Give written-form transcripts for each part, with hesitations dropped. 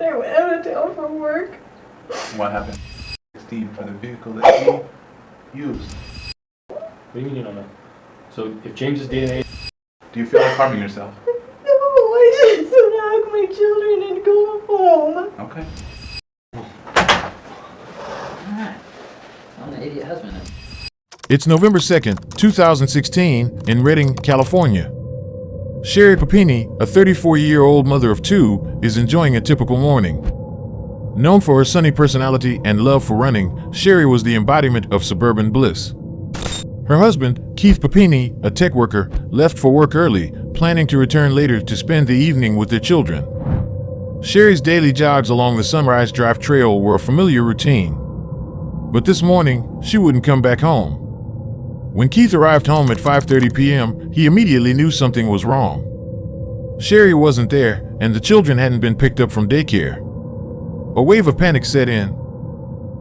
I went out of town for work. What happened? 16 for the vehicle that he used. What do you mean you don't know? So if James's DNA... Do you feel like harming yourself? No, I just hug my children and go home. Okay. Alright. I'm the idiot husband then. It's November 2nd, 2016, in Redding, California. Sherry Papini, a 34-year-old mother of two, is enjoying a typical morning. Known for her sunny personality and love for running, Sherry was the embodiment of suburban bliss. Her husband, Keith Papini, a tech worker, left for work early, planning to return later to spend the evening with their children. Sherry's daily jogs along the Sunrise Drive Trail were a familiar routine. But this morning, she wouldn't come back home. When Keith arrived home at 5:30 p.m., he immediately knew something was wrong. Sherry wasn't there, and the children hadn't been picked up from daycare. A wave of panic set in.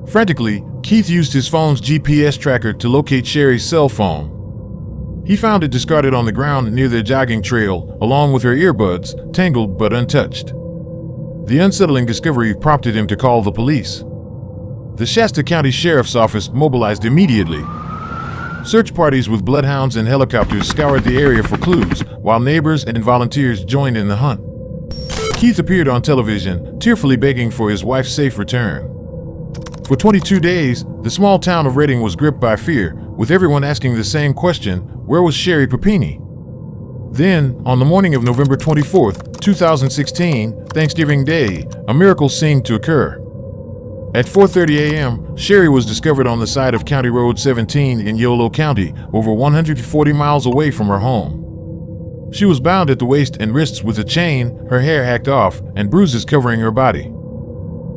Frantically, Keith used his phone's GPS tracker to locate Sherry's cell phone. He found it discarded on the ground near their jogging trail, along with her earbuds, tangled but untouched. The unsettling discovery prompted him to call the police. The Shasta County Sheriff's Office mobilized immediately. Search parties with bloodhounds and helicopters scoured the area for clues, while neighbors and volunteers joined in the hunt. Keith appeared on television, tearfully begging for his wife's safe return. For 22 days, the small town of Redding was gripped by fear, with everyone asking the same question: where was Sherry Papini? Then, on the morning of November 24th, 2016, Thanksgiving Day, a miracle seemed to occur. At 4:30 a.m., Sherry was discovered on the side of County Road 17 in Yolo County, over 140 miles away from her home. She was bound at the waist and wrists with a chain, her hair hacked off, and bruises covering her body.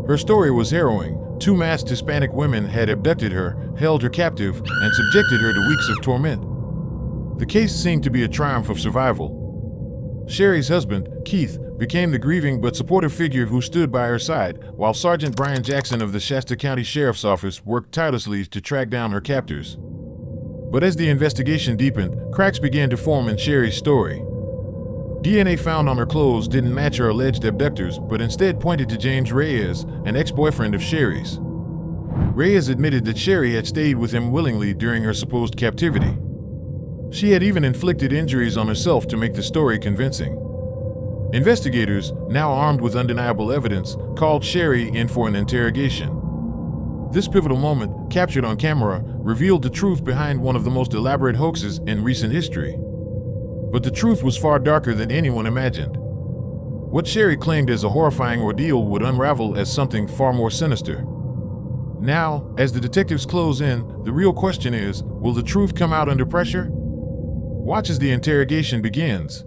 Her story was harrowing. Two masked Hispanic women had abducted her, held her captive, and subjected her to weeks of torment. The case seemed to be a triumph of survival. Sherry's husband, Keith, became the grieving but supportive figure who stood by her side, while Sergeant Brian Jackson of the Shasta County Sheriff's Office worked tirelessly to track down her captors. But as the investigation deepened, cracks began to form in Sherry's story. DNA found on her clothes didn't match her alleged abductors, but instead pointed to James Reyes, an ex-boyfriend of Sherry's. Reyes admitted that Sherry had stayed with him willingly during her supposed captivity. She had even inflicted injuries on herself to make the story convincing. Investigators, now armed with undeniable evidence, called Sherry in for an interrogation. This pivotal moment, captured on camera, revealed the truth behind one of the most elaborate hoaxes in recent history. But the truth was far darker than anyone imagined. What Sherry claimed as a horrifying ordeal would unravel as something far more sinister. Now, as the detectives close in, the real question is, will the truth come out under pressure? Watch as the interrogation begins.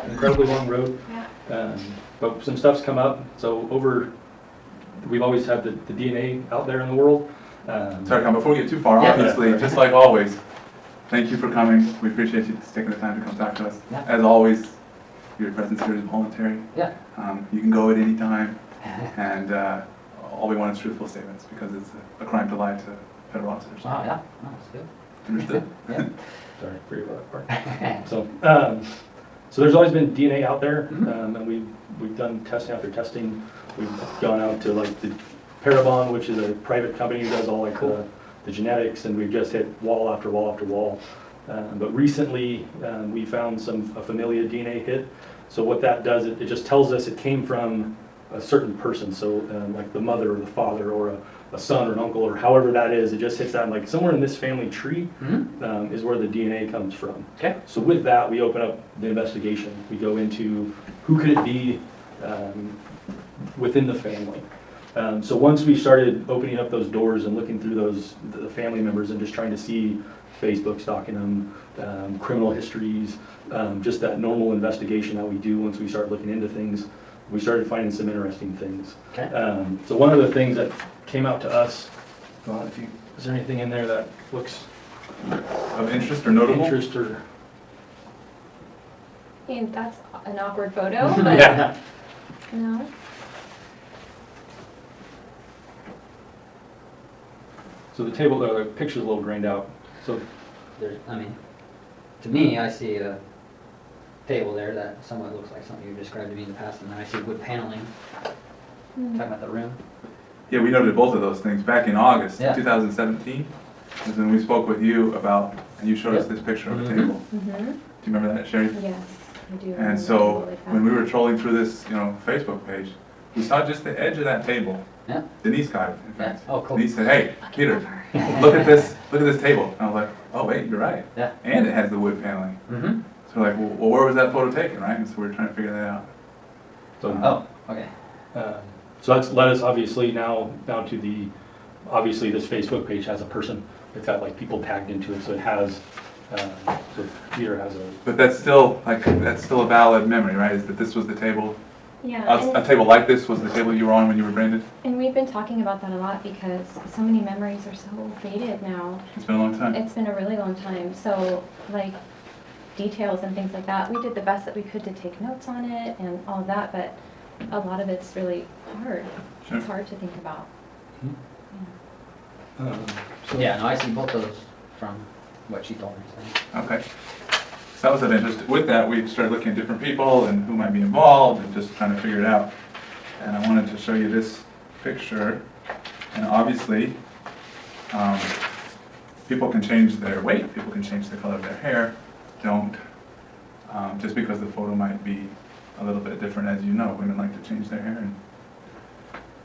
Incredibly long road, but some stuff's come up. So we've always had the DNA out there in the world. Sorry, before we get too far, obviously, just like always, thank you for coming. We appreciate you taking the time to come talk to us. Yeah. As always, your presence here is voluntary. Yeah. You can go at any time, and all we want is truthful statements, because it's a crime to lie to federal officers. Wow, yeah. No, that's good. Understood? Yeah. Sorry, forget about that part. So there's always been DNA out there, and we've done testing after testing. We've gone out to like the Parabon, which is a private company that does all like the genetics, and we've just hit wall after wall after wall. But recently, we found a familial DNA hit. So what that does, it just tells us it came from a certain person. So like the mother or the father or a son or an uncle or however that is, it just hits that, like somewhere in this family tree is where the DNA comes from. Okay. So with that, we open up the investigation. We go into who could it be within the family. So once we started opening up those doors and looking through the family members and just trying to see Facebook stalking them, criminal histories, just that normal investigation that we do once we start looking into things, we started finding some interesting things. Okay. So one of the things that came out to us, is there anything in there that looks Of interest or notable? interest or? I mean, that's an awkward photo, but Yeah. no. So the table, the picture's a little grained out. So there's, I mean, to me, I see a table there that somewhat looks like something you described to me in the past, and then I see wood paneling. Talking about the room. Yeah, we noted both of those things back in August Yeah. 2017. Was when we spoke with you about, and you showed us this picture of a table. Mm-hmm. Do you remember that, Sherry? Yes, I do. And so when we were trolling through this, Facebook page, we saw just the edge of that table. Yeah. Denise got it, in fact. Oh, cool. Denise said, "Hey, Peter, look at this table." And I was like, "Oh wait, you're right." Yeah. And it has the wood paneling. Mm-hmm. So we're like, well, where was that photo taken, right? And so we're trying to figure that out. So, Oh, okay. so that's led us obviously now down to the, obviously this Facebook page has a person. It's got like people tagged into it, so it has, so Peter has a, But that's still a valid memory, right? Is that this was the table? Yeah, A table like this was the table you were on when you were branded? and we've been talking about that a lot because so many memories are so faded now. It's been a long time. It's been a really long time, so like details and things like that, we did the best that we could to take notes on it and all of that, but a lot of it's really hard. Sure. It's hard to think about. so Yeah, no, I see both those from what she told me, so. Okay. So that was of interest. With that, we started looking at different people and who might be involved and just trying to figure it out. And I wanted to show you this picture. And obviously, people can change their weight, people can change the color of their hair. Don't, just because the photo might be a little bit different, as you know, women like to change their hair and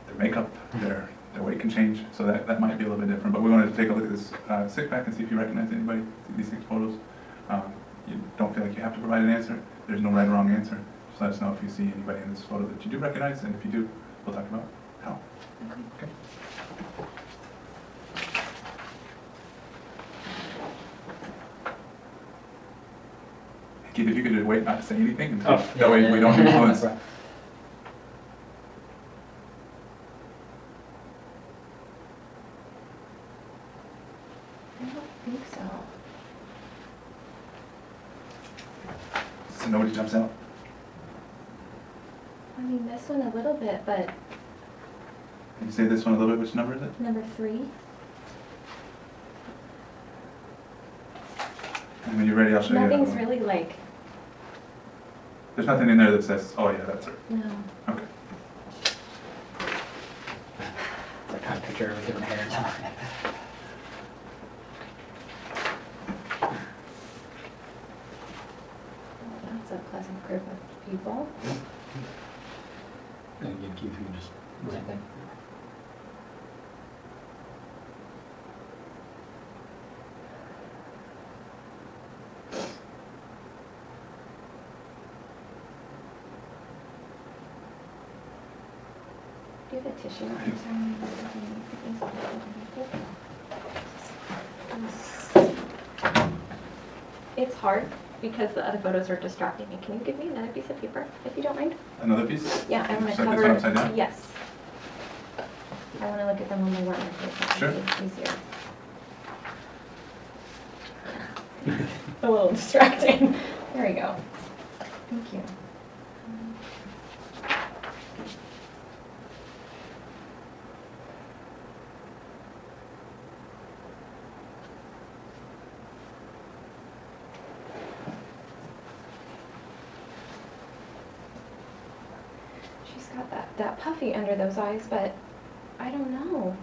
their makeup, their weight can change, so that might be a little bit different. But we wanted to take a look at this sick pack and see if you recognize anybody, these 6 photos. You don't feel like you have to provide an answer. There's no right or wrong answer. Just let us know if you see anybody in this photo that you do recognize, and if you do, we'll talk about how. Okay. Keith, if you could just wait not to say anything, until, that way we don't influence. Right. I don't think so. So nobody jumps out. I mean, this one a little bit, but Can you say this one a little bit? Which number is it? number 3. And when you're ready, I'll show you. Nothing's that one. really like, There's nothing in there that says, "Oh yeah, that's her." no. Okay. They're trying to picture her with different hair now. Well, that's a pleasant group of people. and again, Keith, you can just, Same thing. Do you have a tissue? I'm sorry. It's hard because the other photos are distracting me. Can you give me another piece of paper, if you don't mind? Another piece? Yeah, I want to So this cover. one upside down? Yes. I want to look at them one by one. It's Sure. easier. A little distracting. There we go. Thank you. She's got that puffy under those eyes, but I don't know.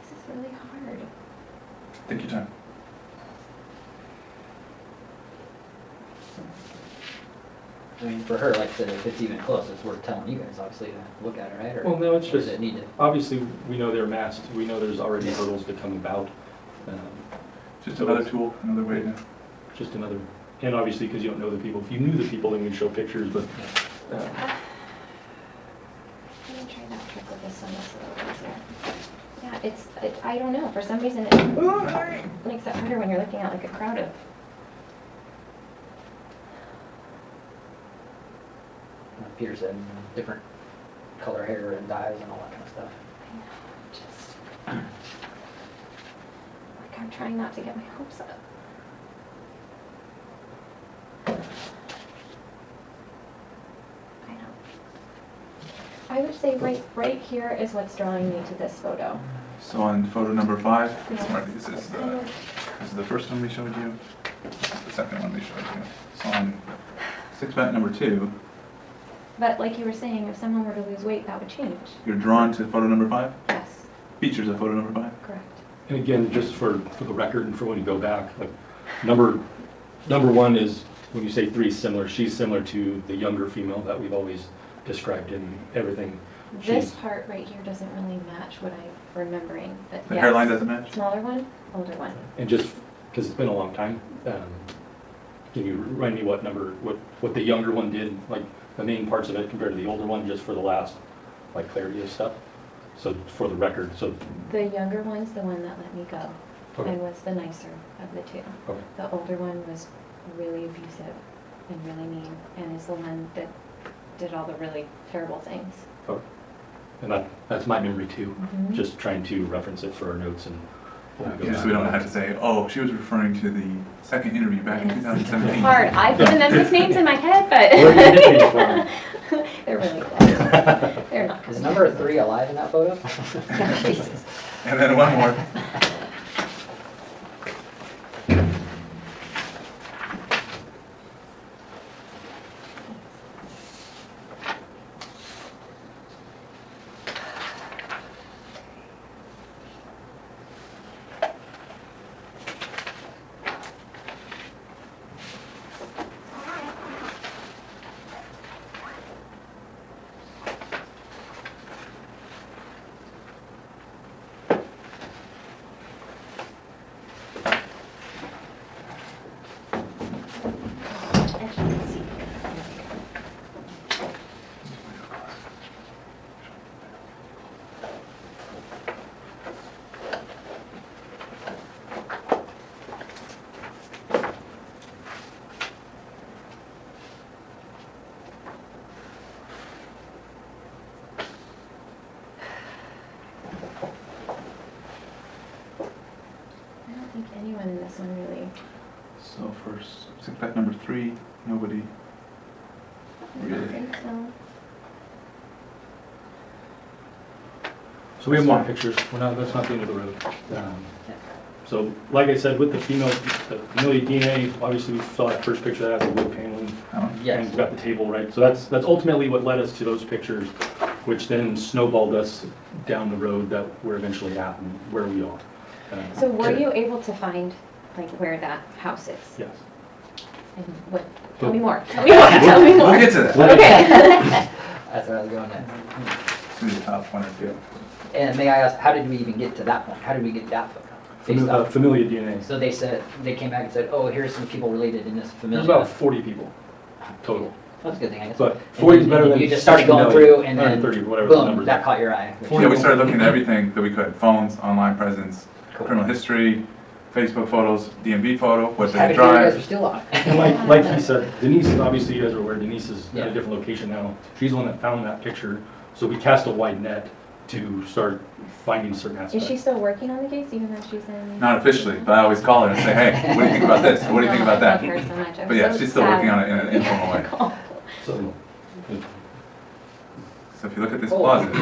This is really hard. Take your time. I mean, for her, like I said, if it's even close, it's worth telling you guys, obviously, to look at it, right? Or well, no, it's or does just, it need to? obviously, we know they're masked, we know there's already hurdles that come about. Just another tool, another way to. Just another, and obviously, because you don't know the people, if you knew the people, then we'd show pictures, but, Let me try that trick with this one. That's a little easier. Yeah, I don't know. For some reason, it makes it harder when you're looking at like a crowd of. Like Peter said, different color hair and dyes and all that kind of stuff. I know, just like I'm trying not to get my hopes up. I know. I would say right here is what's drawing me to this photo. So on photo number 5, Yeah. Marty, this is the first one we showed you. This is the second one we showed you. So on 6-bet number 2, But like you were saying, if someone were to lose weight, that would change. you're drawn to photo number 5? Yes, Features of photo number 5? correct. And again, just for the record and for when you go back, like, number 1 is, when you say 3 is similar, she's similar to the younger female that we've always described in everything. This She's- part right here doesn't really match what I'm remembering, but The yes. hairline doesn't match? Smaller one, older one. And just, because it's been a long time, can you remind me what the younger one did, like, the main parts of it compared to the older one, just for the last, like, clarity of stuff? So, for the record, so, The younger one's the one that let me go okay, and was the nicer of the two. okay. The older one was really abusive and really mean, and is the one that did all the really terrible things. Okay. And that's my memory too, Mhm. just trying to reference it for our notes and. when go Just so back. we don't have to say, oh, she was referring to the second interview back in Yes. 2017. Hard. I've given them nicknames in my head, but Or you did for they're really good. They're not. Is number 3 alive in that photo? Jesus. And then one more. I don't think anyone in this one really. So for 6-bet number 3, nobody. I don't think so. So we have more pictures, that's not the end of the road. So, like I said, with the female DNA, obviously we saw that first picture that has the wood paneling. And Yes. we've got the table, right? So that's ultimately what led us to those pictures, which then snowballed us down the road that we're eventually at and where we are. So were you able to find like where that house is? Yes. And what? Tell me more. Tell me more. Tell me more. We'll get to that. Okay. That's where I was going next. To the top 1 or 2. And may I ask, how did we even get to that point? How did we get that photo? Based off- Familia DNA. So they came back and said, oh, here's some people related in this There's familia. about 40 people total. That's a good thing, I guess. But And 40 is then better than you just started going 60 through million, and then 130, whatever the boom, numbers that are. caught your eye. Yeah, we started looking at everything that we could. Phones, online presence, Cool. criminal history, Facebook photos, DMV photo, what Just they happy to hear you guys are drive. still on. And like he said, Denise is, obviously you guys are aware, Denise is at Yeah. a different location now. She's the one that found that picture. So we cast a wide net to start finding certain Is aspects. she still working on the case even though she's in? Not officially, but I always call her and say, hey, what do you think about this? What do you think about I that? love her so much. I'm But yeah, so she's still sad. working on it in an informal way. Cool. So, So if you look at this Oh. closet,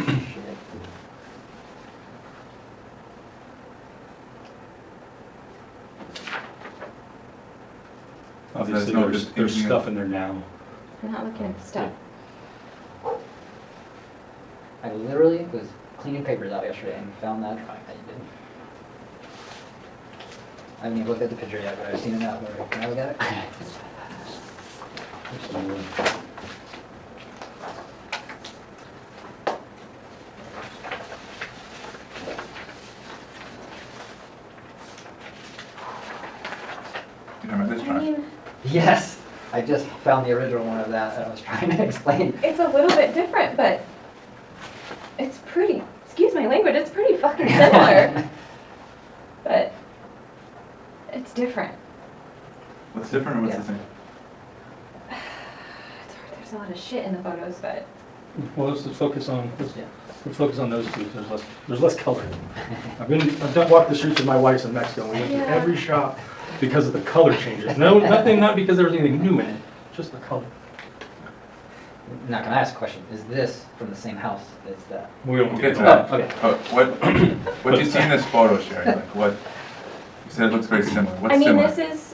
obviously no there's anything stuff in there now. I'm not looking at the stuff. I literally was cleaning papers out yesterday and found that drawing that you did. I haven't even looked at the picture yet, but I've seen it now. Can I look at it? you remember this I drawing? mean, Yes, I just found the original one of that and I was trying to explain. it's a little bit different, but it's pretty, excuse my language, it's pretty fucking similar. But it's different. What's different or what's the Yeah. same? It's hard, there's a lot of shit in the photos, but Well, let's focus on, Yeah. let's focus on those two. There's less color. I've walked the streets with my wife in Mexico. And we went to Yeah. every shop because of the color changes. No, nothing, not because there was anything new in it, just the color. I'm not gonna ask a question. Is this from the same house as that? We don't We'll get get to to that. Oh, okay. What do you see in this photo, Sherry? Like what, you said it looks very similar. What's I mean, similar? this is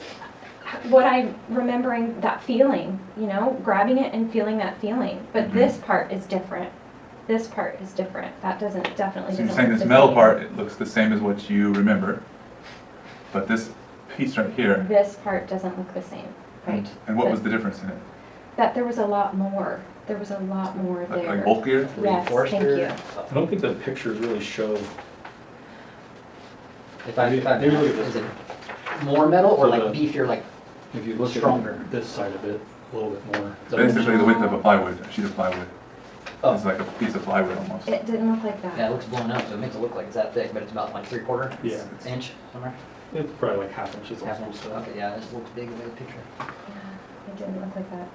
what I'm remembering, that feeling, you know, grabbing it and feeling that feeling. But Mhm. this part is different. This part is different. That definitely So you're doesn't saying look this the metal same. part, it looks the same as what you remember, but this piece right here, This part doesn't look the same, right? and what was But the difference in it? that there was a lot more. There was a lot more Like there. bulkier? Yes, Reinforced thank or- you. I don't think the pictures really show. If I, Maybe look at this. is it more metal or So like the- beefier, like, If you look Stronger. at this side of it a little bit more. Is that Basically the width of a plywood, a sheet of plywood. oh, It's like a piece of plywood almost. It didn't look like yeah, it that. looks blown up, so it makes it look like it's that thick, but it's about like 3/4 Yeah. inch somewhere. It's probably like half inches. Half also, inch. so. Okay, yeah, this looks big in the picture. Yeah, it didn't look like that.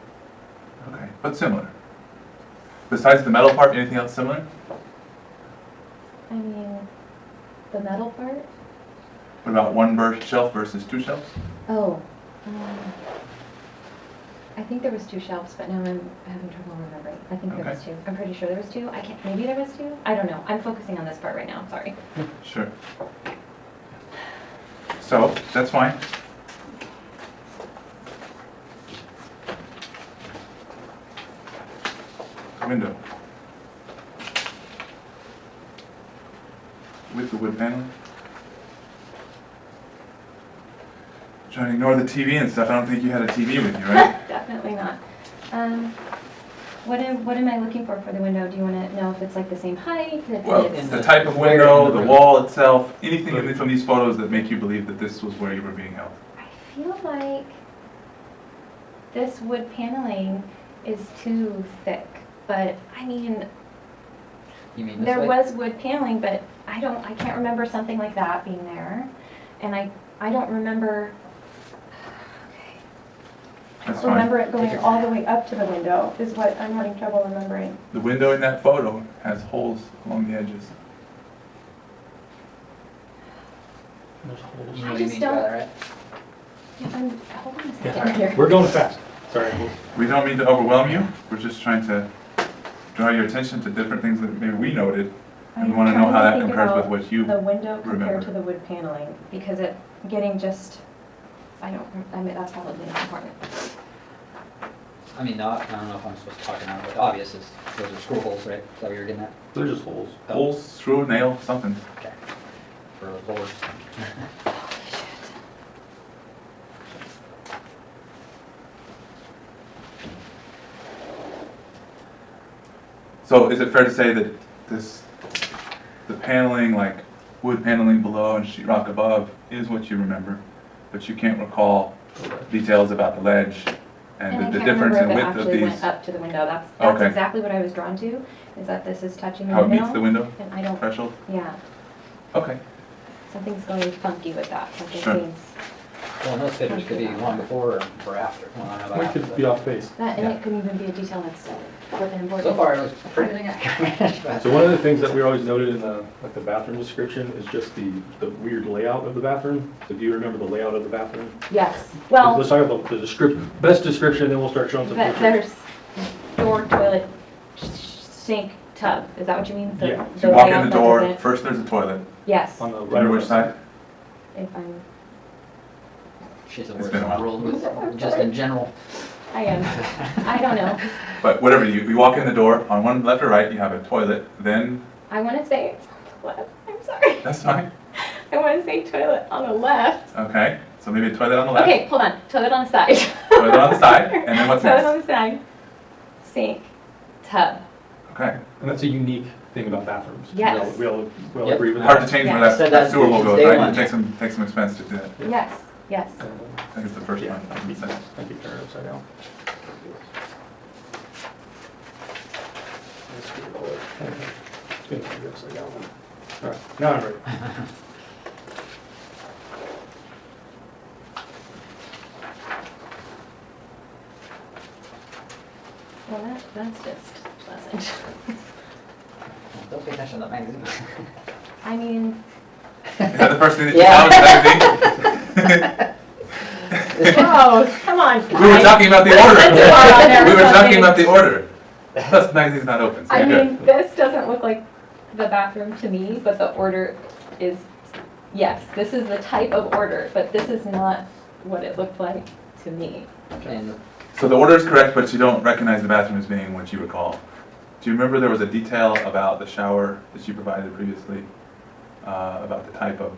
Okay, but similar. Besides the metal part, anything else similar? I mean, the metal part? What about one shelf versus two shelves? Oh, I think there was 2 shelves, but now I'm having trouble remembering. I think there was Okay. 2. I'm pretty sure there was 2. I can't, maybe there was 2? I don't know. I'm focusing on this part right now, sorry. Sure. So, that's fine. Window. With the wood paneling. Trying to ignore the TV and stuff. I don't think you had a TV with you, right? Definitely not. What am I looking for the window? Do you want to know if it's like the same height? If Well, it's, the type of window, the wall itself, anything from these photos that make you believe that this was where you were being held. I feel like this wood paneling is too thick, but I mean, You mean this there way? was wood paneling, but I can't remember something like that being there. And I don't remember, That's fine. remember it going all the way up to the window is what I'm having trouble remembering. The window in that photo has holes along the edges. There's holes. You know I what you just mean by don't- that, right? Yeah, hold on a second Yeah, here. we're going fast. Sorry. We don't mean to overwhelm you, we're just trying to draw your attention to different things that maybe we noted, and we I'm want to know trying how that think compares with about what you the window remember. compared to the wood paneling, because it getting just, I mean, that's probably important. I mean, no, I don't know if I'm supposed to talk now, but obvious is, those are screw holes, right? Is that what you're getting at? They're just holes. holes, screw, nail, something. Okay. For boards. So is it fair to say that the paneling, like wood paneling below and sheetrock above, is what you remember, but you can't recall details about the ledge And I and the can't difference remember in if it width of actually these, went up to the window. That's Okay. exactly what I was drawn to, is that this is touching the how it window. meets the window And I don't, threshold? yeah, Okay, something's going funky with that, something Sure. seems, Well, and those pictures could be one before or after. Well, I don't know about We after, could but- be off base. that, and Yeah. it could even be a detail that's important. So far, it looks pretty dang accurate. but- So one of the things that we always noted in the, like the bathroom description is just the weird layout of the bathroom. So do you remember the layout of the bathroom? Yes, well, Let's talk about the best description, then we'll start showing some but pictures. there's door, toilet, sink, tub, is that what you mean? Yeah. so you walk in layout the that door, isn't- first there's a toilet, Yes, On the right remember or which left side? if I'm, She's a It's word been a while. world with, just in general. I am, I don't know. But whatever, you walk in the door, on one left or right, you have a toilet, then, I want to say it's on the left, I'm sorry. that's fine, I want to say toilet on the left. okay, so maybe a toilet on the left, Okay, hold on, toilet on the side. toilet on the side, and then what's Toilet next? on the side, sink, tub. Okay, And that's a unique thing about bathrooms. Yes. We all Yep. agree with hard that. to change Yeah. where that Said that that sewer will since go, day right? one. It takes some expense to do that. Yes, yes. I think it's the first Yeah, one. I keep turning it upside down. It's gonna be upside down. All right, now I'm ready. Well, that's just pleasant. Don't pay attention to that magazine. I mean, Is that the first thing that you Yeah. found in the magazine? gross, come on, We were guys. talking about the Let's do our order. honor We were or talking something. about the order. Plus, the magazine's not open, so I you're mean, good. this doesn't look like the bathroom to me, but the order is, yes, this is the type of order, but this is not what it looked like to me. And So the order is correct, but you don't recognize the bathroom as being what you recall. Do you remember there was a detail about the shower that you provided previously? About the type of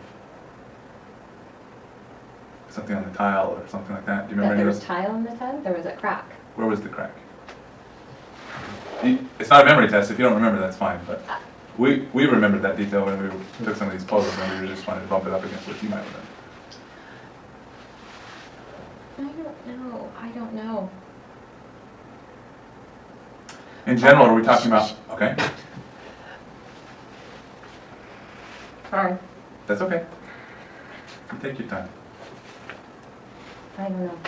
something on the tile or something like that? Do you That remember there any was of those? tile in the tub, there was a crack. Where was the crack? It's not a memory test. If you don't remember, that's fine. But we remembered that detail when we took some of these photos, and we were just trying to bump it up against what you might remember. I don't know. In general, are we talking about? Okay, Sorry, that's okay. You take your time. I don't know.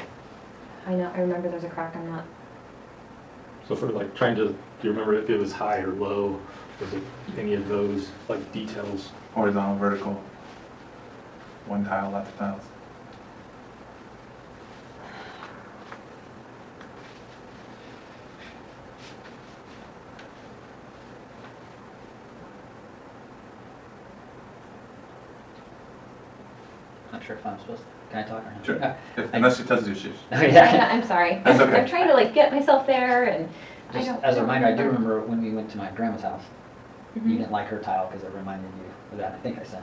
I remember there's a crack, I'm not. So for like trying to, do you remember if it was high or low? Was it any of those like details? Horizontal, vertical. One tile, lots of tiles. not sure if I'm supposed to, can I talk or not? Sure. Unless she tells you she. Yeah. I'm sorry. That's okay. I'm trying to like get myself there and I Just don't. as a reminder, I do remember when we went to my grandma's house, Mhm. you didn't like her tile because it reminded you of that. I think I sent.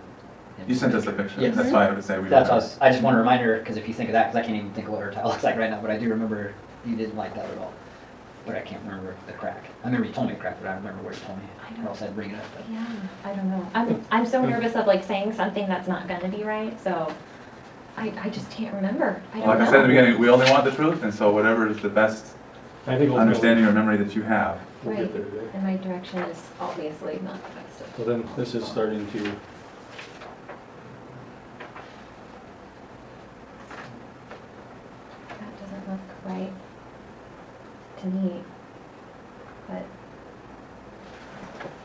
him You sent us a picture. picture. Yes. That's why I would say we. That's remember. us. I just want to remind her, because if you think of that, because I can't even think of what her tile looks like right now, but I do remember you didn't like that at all. But I can't remember the crack. I remember you told me the crack, but I don't remember where you told me. I don't- Or else I'd bring it up. But. Yeah, I don't know. I'm so nervous of like saying something that's not gonna be right, so I just can't remember. I don't Like know. I said at the beginning, we only want the truth, and so whatever is the best I think understanding or memory that you have. we'll Right. get there today. And my direction is obviously not the best. So then this is starting to, That doesn't look right to me, but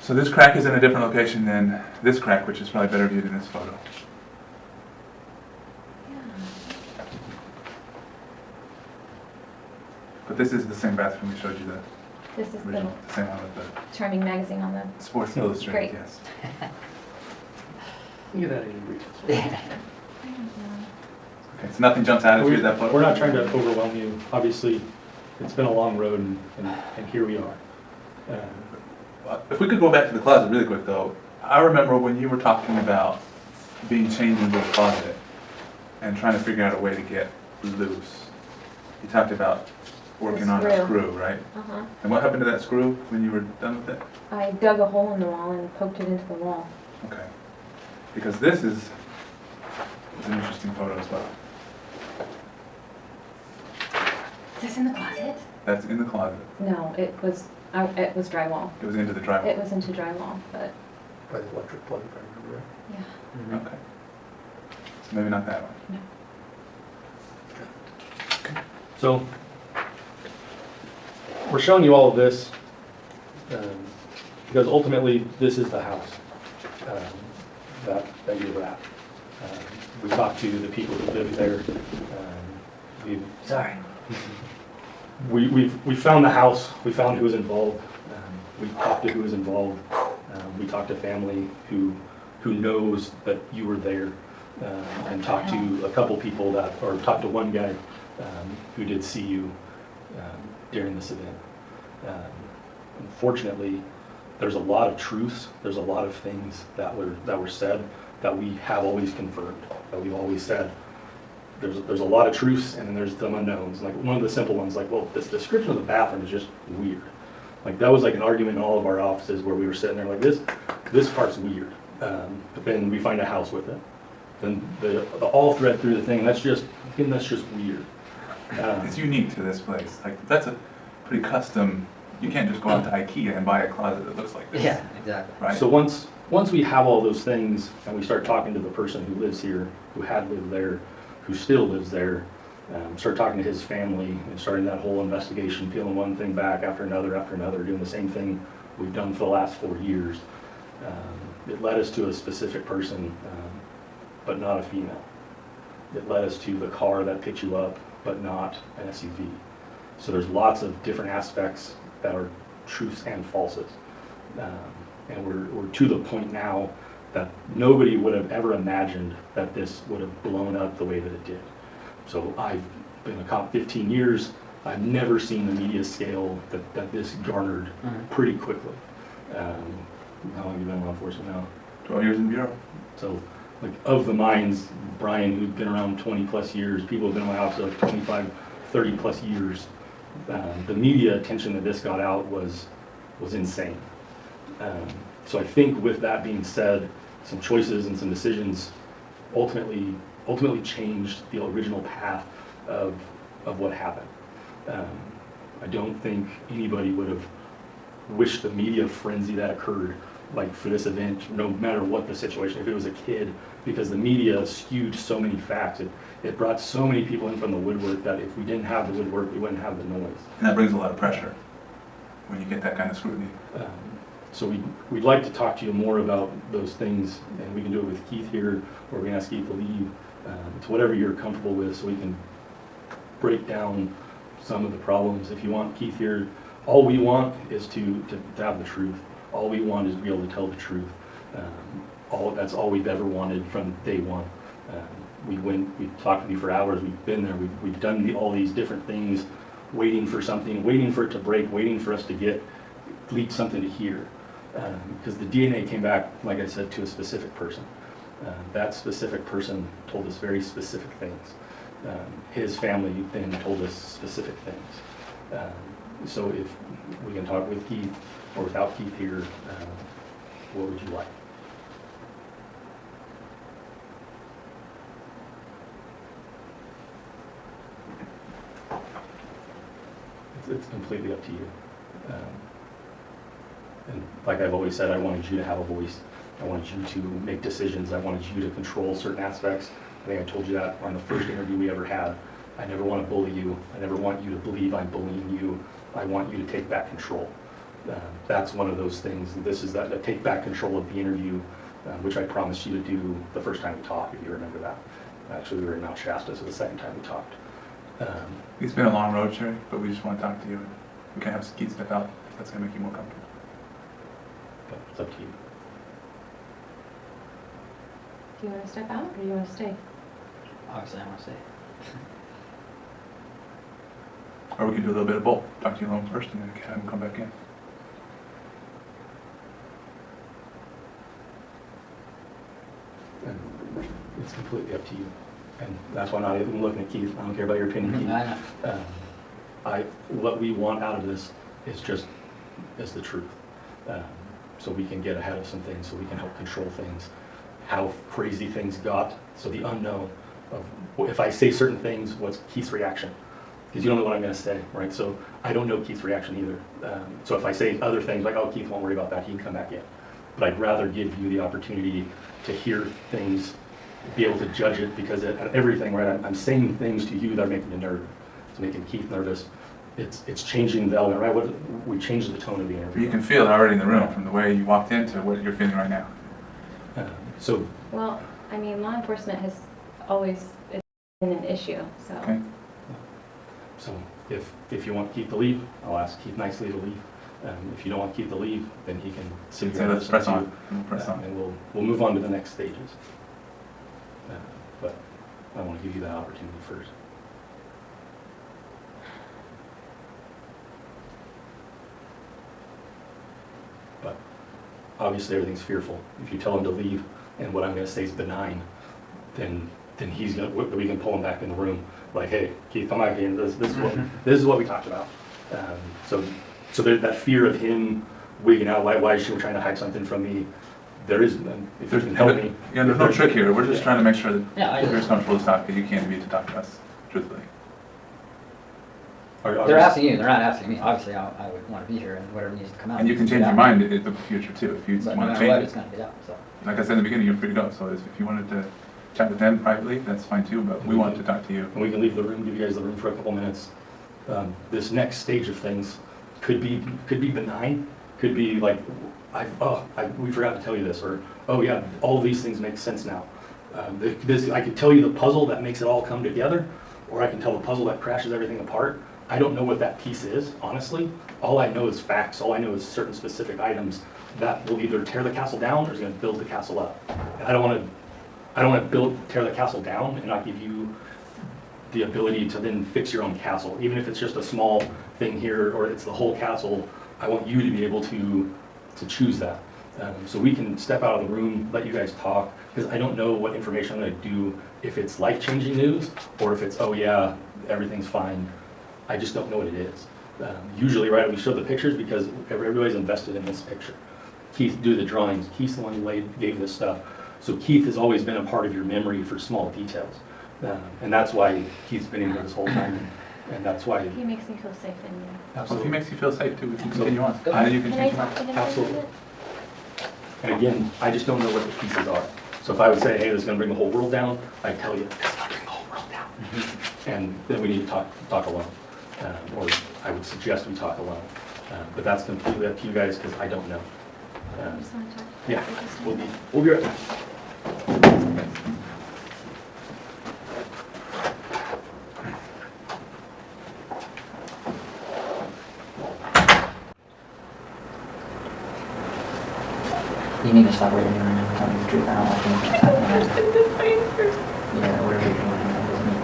So this crack is in a different location than this crack, which is probably better viewed in this photo. yeah. But this is the same bathroom we showed you, the This is the original, the same one with the charming magazine on the, Sports Yeah. Illustrated, Great. yes. look at that in brief. I don't know. Okay, so nothing jumps out at you at that photo? We're not trying to overwhelm you. Obviously, it's been a long road and here we are. If we could go back to the closet really quick though, I remember when you were talking about being chained into the closet and trying to figure out a way to get loose. You talked about working on a screw. screw, right? Uh-huh. And what happened to that screw when you were done with it? I dug a hole in the wall and poked it into the wall. Okay. Because this is an interesting photo as well. Is this in the closet? That's in the closet. No, it was drywall. It was into the drywall. It was into drywall, but By the electric plug, if I remember right. yeah. Okay. So maybe not that one. No. So, we're showing you all of this because ultimately this is the house that you're at. We talked to the people who live there. Sorry. We found the house. We found who was involved. We talked to who was involved. We talked to family who knows that you were there, and talked to a couple people or talked to one guy who did see you during this event. Unfortunately, there's a lot of truths. There's a lot of things that were said that we have always confirmed. That we've always said. There's a lot of truths, and then there's some unknowns. Like one of the simple ones, like, well, this description of the bathroom is just weird. Like that was like an argument in all of our offices where we were sitting there like this part's weird. But then we find a house with it. Then the all thread through the thing, that's just weird. It's unique to this place. Like that's a pretty custom. You can't just go out to IKEA and buy a closet that looks like this. Yeah, exactly. Right. So once we have all those things and we start talking to the person who lives here, who had lived there, who still lives there, start talking to his family and starting that whole investigation, peeling one thing back after another, doing the same thing we've done for the last 4 years. It led us to a specific person, but not a female. It led us to the car that picked you up, but not an SUV. So there's lots of different aspects that are truths and falses. And we're to the point now that nobody would have ever imagined that this would have blown up the way that it did. So I've been a cop 15 years. I've never seen the media scale that this garnered pretty quickly. How long have you been in law enforcement now? 12 years in bureau. So, like, of the minds, Brian, who's been around 20 plus years, people have been in my office like 25, 30 plus years. The media attention that this got out was insane. So I think with that being said, some choices and some decisions ultimately changed the original path of what happened. I don't think anybody would have wished the media frenzy that occurred, like for this event, no matter what the situation, if it was a kid, because the media skewed so many facts. It brought so many people in from the woodwork that if we didn't have the woodwork, we wouldn't have the noise. And that brings a lot of pressure when you get that kind of scrutiny. So we'd like to talk to you more about those things, and we can do it with Keith here, or we can ask Keith to leave. It's whatever you're comfortable with, so we can break down some of the problems. If you want Keith here, all we want is to have the truth. All we want is to be able to tell the truth. That's all we've ever wanted from day one. We've talked with you for hours, we've been there, we've done all these different things, waiting for something, waiting for it to break, waiting for us to leak something to hear. Because the DNA came back, like I said, to a specific person. That specific person told us very specific things. His family then told us specific things. So if we can talk with Keith or without Keith here, what would you like? It's completely up to you. And like I've always said, I wanted you to have a voice. I wanted you to make decisions. I wanted you to control certain aspects. I think I told you that on the first interview we ever had. I never want to bully you. I never want you to believe I'm bullying you. I want you to take back control. That's one of those things. This is the take back control of the interview, which I promised you to do the first time we talked, if you remember that. Actually, we were in Mount Shasta, so the second time we talked. It's been a long road, Sherry, but we just want to talk to you. We can have Keith step out if that's going to make you more comfortable. But it's up to you. Do you want to step out or do you want to stay? Obviously, I want to stay. Or we could do a little bit of both. Talk to you alone first and then have him come back in. And it's completely up to you. And that's why I'm not even looking at Keith. I don't care about your opinion, Keith. I know. What we want out of this is the truth. So we can get ahead of some things, so we can help control things, how crazy things got, so the unknown of if I say certain things, what's Keith's reaction? Because you don't know what I'm going to say, right? So I don't know Keith's reaction either. So if I say other things like, oh, Keith won't worry about that, he can come back in. But I'd rather give you the opportunity to hear things, be able to judge it, because everything, right? I'm saying things to you that are making you nervous. It's making Keith nervous. It's changing the element, right? We changed the tone of the interview. You can feel it already in the room from the way you walked into what you're feeling right now. Well, I mean, law enforcement has always been an issue, so. Okay. So if you want Keith to leave, I'll ask Keith nicely to leave. If you don't want Keith to leave, then he can sit So here. let's press on. We'll press on. And we'll move on to the next stages. But I want to give you that opportunity first. But obviously everything's fearful. If you tell him to leave and what I'm going to say is benign, then he's going to, we can pull him back in the room. Like, hey, Keith, come back in. This is what we talked about. So there's that fear of him wigging out. Why is she trying to hide something from me? There is none. If you can help me. Yeah, there's no trick here. We're just trying to make sure that Yeah, you're as comfortable to talk as you can be to talk to us, truthfully. They're asking you, they're not asking me. Obviously, I would want to be here, and whatever needs to come out. And you can change your mind in the future too, if you But want no to matter what, change it's it. going to be out, so. Like I said in the beginning, you're free to go. So if you wanted to chat with them privately, that's fine too, but we want to talk to you. And we can leave the room, give you guys the room for a couple minutes. This next stage of things could be benign, could be like, we forgot to tell you this, or, oh yeah, all of these things make sense now. I could tell you the puzzle that makes it all come together, or I can tell the puzzle that crashes everything apart, I don't know what that piece is, honestly. All I know is facts. All I know is certain specific items that will either tear the castle down or is going to build the castle up. And I don't want to tear the castle down and not give you the ability to then fix your own castle. Even if it's just a small thing here or it's the whole castle, I want you to be able to choose that. So we can step out of the room, let you guys talk, because I don't know what information I'm going to do, if it's life-changing news or if it's, oh yeah, everything's fine. I just don't know what it is. Usually, right, we show the pictures because everybody's invested in this picture. Keith do the drawings. Keith's the one who gave this stuff. So Keith has always been a part of your memory for small details. And that's why Keith's been in here this whole time. And that's why. He makes me feel safe in you. Well, if he makes you feel safe too, we can So- continue on. Go And then you can Can I change your talk to mind. him for a Absolutely. minute? And again, I just don't know what the pieces are. So if I would say, hey, this is gonna bring the whole world down, I'd tell you, it's gonna bring the whole world down. And then we need to talk alone. Or I would suggest we talk alone. But that's completely up to you guys, because I don't know. I just wanna talk. Yeah, for just a we'll minute. be right back. You need to stop what you're doing and tell me the truth. I don't like things just happening. Yeah, whatever you're doing, that doesn't mean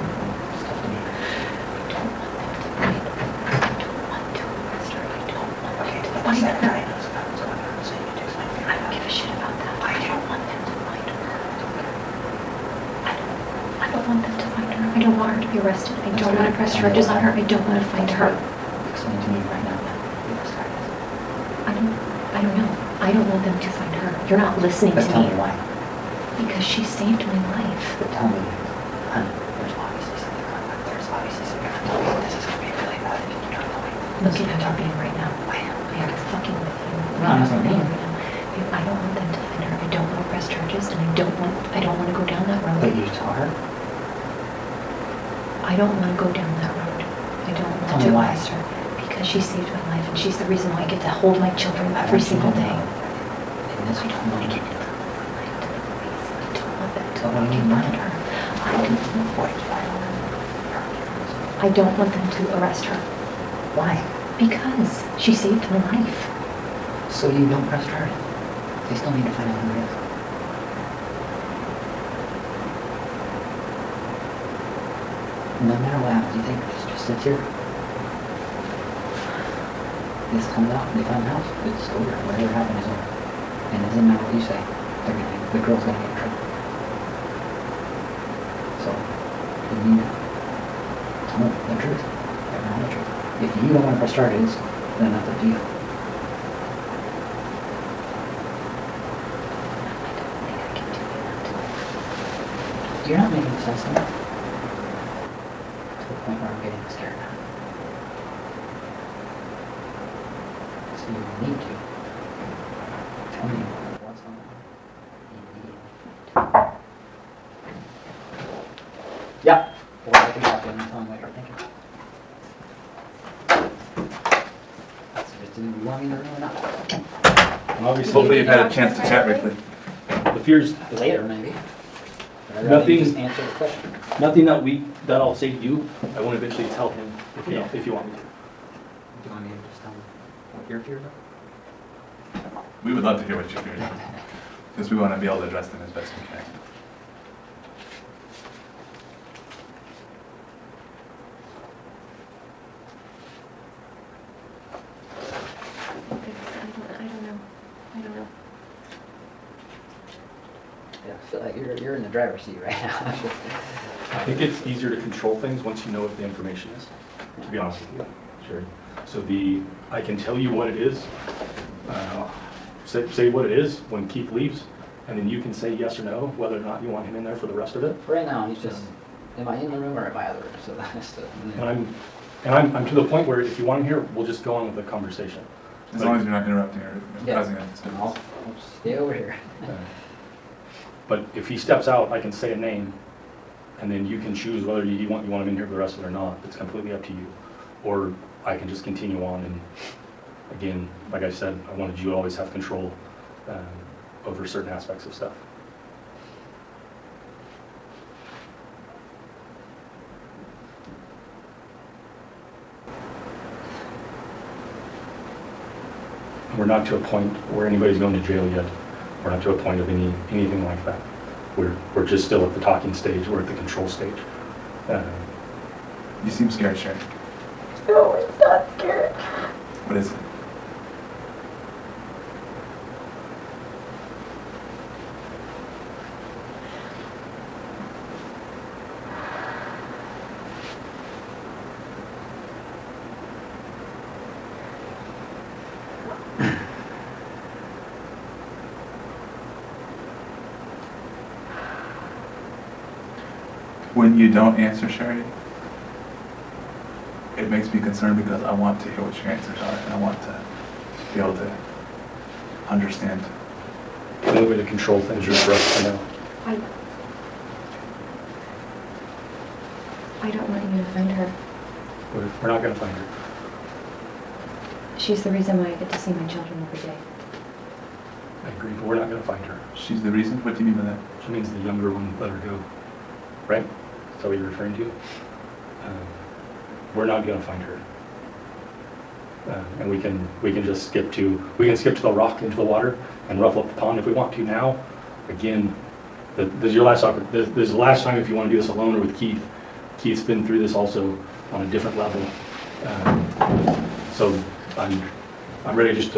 stuff to me. Okay, what's that guy knows about what's going on, so you can explain to me. I don't give a shit about that. I don't want them to find her. I don't want them to find her. I don't want her to be arrested. I don't want to press charges on her. I don't want to find her. Explain to me right now then. What's that? I don't know. I don't want them to find her. You're not listening But to tell me. me why. Because she saved my life. But tell me, honey, there's obviously something going on. There's obviously something going on. Tell me this is going to be really bad and you don't tell me. Look at how you're being right now. I am fucking with you. No, I'm not Right being. now. I don't want them to find her. I don't want to press charges, and I don't want to go down that road. But you tell her? I don't want to go down that road. I don't want Tell to me why. arrest her because she saved my life, and she's the reason why I get to hold my children every single day. In this I don't want to moment. get into the limelight to the police. I don't want them to But what do you fucking mean? find her. What? I don't want them to arrest her Why? because she saved my life. So you don't press charges. They still need to find out who it is. No matter what happens, you think this just sits here? This comes out, they find the house, it's over. Whatever happened is over. And it doesn't matter what you say. The girl's gonna get in trouble. So, you need to tell them the truth. Everyone the truth. If you don't want to press charges, then that's up to you. I don't think I can do that. You're not making sense to me. To the point where I'm getting scared now. So you need to tell me what's going on. Immediately. Yeah. Or I can talk to him and tell him what you're thinking. That's just, do you want me in the room or not? And obviously, Hopefully you've had a chance to chat briefly. the fears, Later, maybe. But I'd rather Nothing- you just answer the question. nothing that I'll say to you, I won't eventually tell him if you want me to. Do you want me to just tell him what your fears are? We would love to hear what you're hearing, because we want to be able to address them as best we can. I don't know. Yeah, I feel like you're in the driver's seat right now. I think it's easier to control things once you know what the information is, to be honest with you. Sure. So I can tell you what it is, say what it is when Keith leaves, and then you can say yes or no, whether or not you want him in there for the rest of it. Right now, he's just, am I in the room or am I out of the room? So that's the. And I'm to the point where if you want him here, we'll just go on with the conversation. As long as you're not interrupting or Yeah. causing a I'll disturbance. stay over here. But if he steps out, I can say a name, and then you can choose whether you want him in here for the rest of it or not. It's completely up to you. Or I can just continue on, and again, like I said, I wanted you to always have control over certain aspects of stuff. We're not to a point where anybody's going to jail yet. We're not to a point of anything like that. We're just still at the talking stage. We're at the control stage. You seem scared, Sherry. No, it's not scary. What is it? When you don't answer, Sherry, it makes me concerned because I want to hear what your answers are and I want to be able to understand. The only way to control things is for us to know. I don't want you to find her. We're not going to find her. She's the reason why I get to see my children every day. I agree, but we're not going to find her. She's the reason? What do you mean by that? She means the younger one let her go. Right? Is that what you're referring to? We're not going to find her. And we can just skip to the rock into the water and ruffle up the pond if we want to now. Again, this is your last this is the last time if you want to do this alone or with Keith. Keith's been through this also on a different level. So I'm ready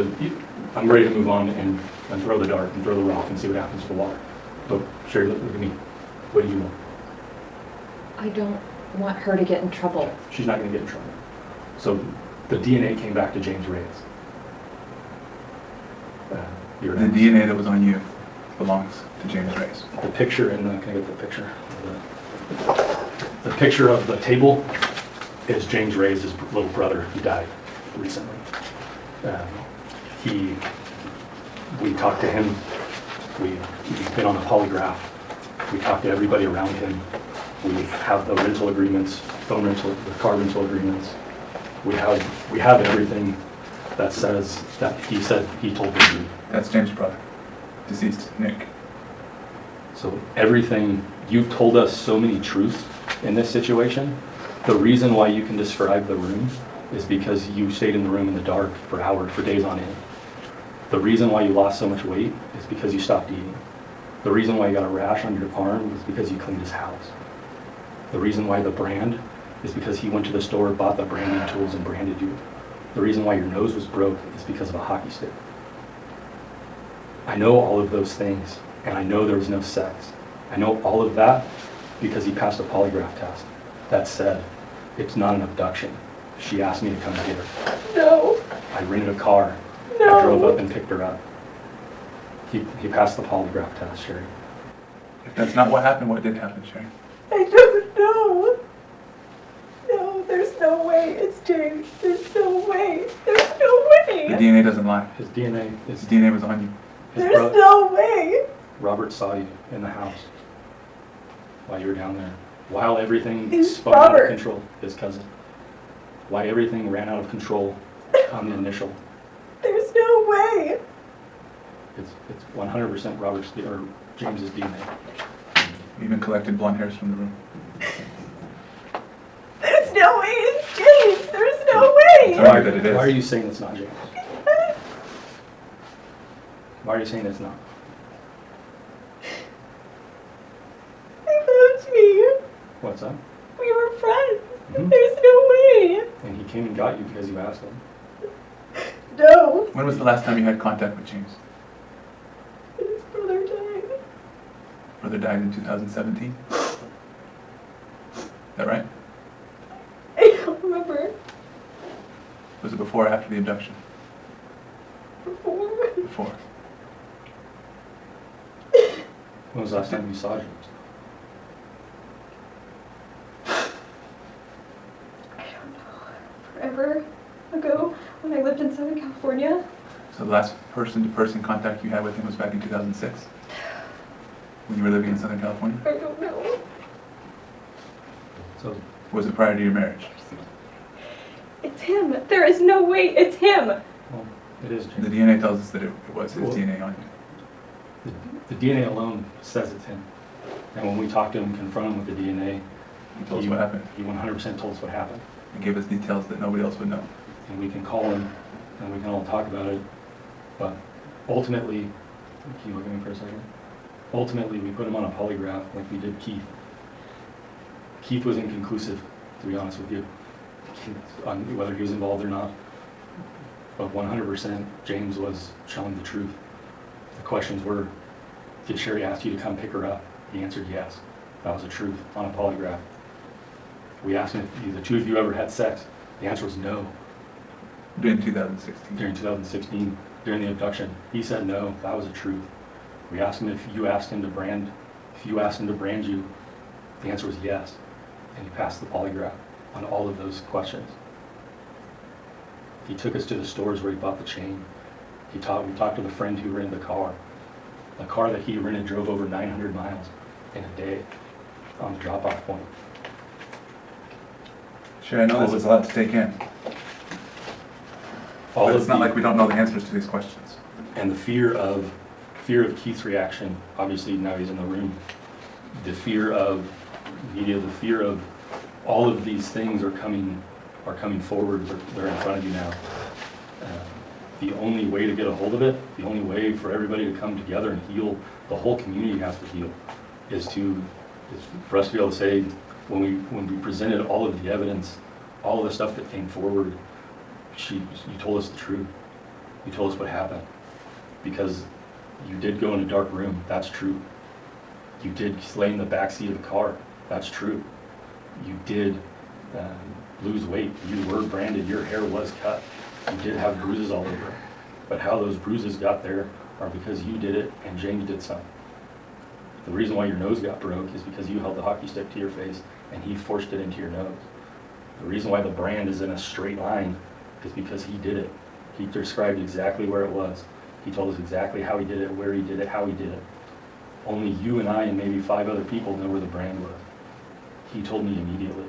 I'm ready to move on and throw the dart and throw the rock and see what happens to the water. But Sherry, look at me. What do you want? I don't want her to get in trouble. She's not going to get in trouble. So the DNA came back to James Reyes. The DNA that was on you belongs to James Reyes. The picture, can I get the picture? The picture of the table is James Reyes' little brother who died recently. We talked to him. We've been on a polygraph. We talked to everybody around him. We have the rental agreements, the car rental agreements. We have everything that says that he said he told the truth. That's James' brother, deceased, Nick. So everything, you've told us so many truths in this situation. The reason why you can describe the room is because you stayed in the room in the dark for hours, for days on end. The reason why you lost so much weight is because you stopped eating. The reason why you got a rash on your arm is because you cleaned his house. The reason why the brand is because he went to the store, bought the branding tools, and branded you. The reason why your nose was broke is because of a hockey stick. I know all of those things, and I know there was no sex. I know all of that because he passed a polygraph test. That said, it's not an abduction. She asked me to come get her. No. I rented a car. No. I drove up and picked her up. He passed the polygraph test, Sherry. If that's not what happened, what did happen, Sherry? I don't know. No, there's no way. It's James. There's no way. There's no way. The DNA doesn't lie. His DNA His DNA was on you. There's no way. Robert saw you in the house while you were down there. While everything Who's spun out of Robert? control, his cousin. Why everything ran out of control on the initial. There's no way. It's 100% Robert's or James's DNA. You even collected blonde hairs from the room. There's no way it's James. There's no Tell way. me that it is. Why are you saying it's not James? Why are you saying it's not? He loved me. What's up? We were friends. Mhm. There's no way. And he came and got you because you asked him. No. When was the last time you had contact with James? His brother died. Brother died in 2017? Is that right? I don't remember. Was it before or after the abduction? Before. Before. When was the last time you saw James? I don't know. Forever ago when I lived in Southern California. So the last person-to-person contact you had with him was back in 2006? When you were living in Southern California? I don't know. So Was it prior to your marriage? It's him. There is no way it's him. well, it is The James. DNA tells us that it was his Well- DNA on you. The DNA alone says it's him. And when we talked to him, confronted him with the DNA, He told us what happened. he 100% told us what happened. He gave us details that nobody else would know. And we can call him and we can all talk about it. But ultimately, can you look at me for a second? Ultimately, we put him on a polygraph like we did Keith. Keith was inconclusive, to be honest with you, on whether he was involved or not. But 100%, James was telling the truth. The questions were, did Sherry ask you to come pick her up? He answered yes. That was the truth on a polygraph. We asked him if the two of you ever had sex. The answer was no. During 2016. During 2016, during the abduction, he said no. That was the truth. We asked him if you asked him to brand you. The answer was yes, and he passed the polygraph on all of those questions. He took us to the stores where he bought the chain. We talked to the friend who rented the car. The car that he rented drove over 900 miles in a day on the drop-off point. Sure, I know this is a lot to take in. But it's not like we don't know the answers to these questions. And the fear of Keith's reaction, obviously now he's in the room, the fear of media, the fear of all of these things are coming forward, they're in front of you now. The only way to get a hold of it, the only way for everybody to come together and heal, the whole community has to heal, is for us to be able to say, when we presented all of the evidence, all of the stuff that came forward, you told us the truth. You told us what happened. Because you did go in a dark room, that's true. You did lay in the back seat of the car, that's true. You did lose weight, you were branded, your hair was cut. You did have bruises all over. But how those bruises got there are because you did it and James did something. The reason why your nose got broke is because you held the hockey stick to your face and he forced it into your nose. The reason why the brand is in a straight line is because he did it. He described exactly where it was. He told us exactly how he did it, where he did it, how he did it. Only you and I and maybe 5 other people know where the brand was. He told me immediately.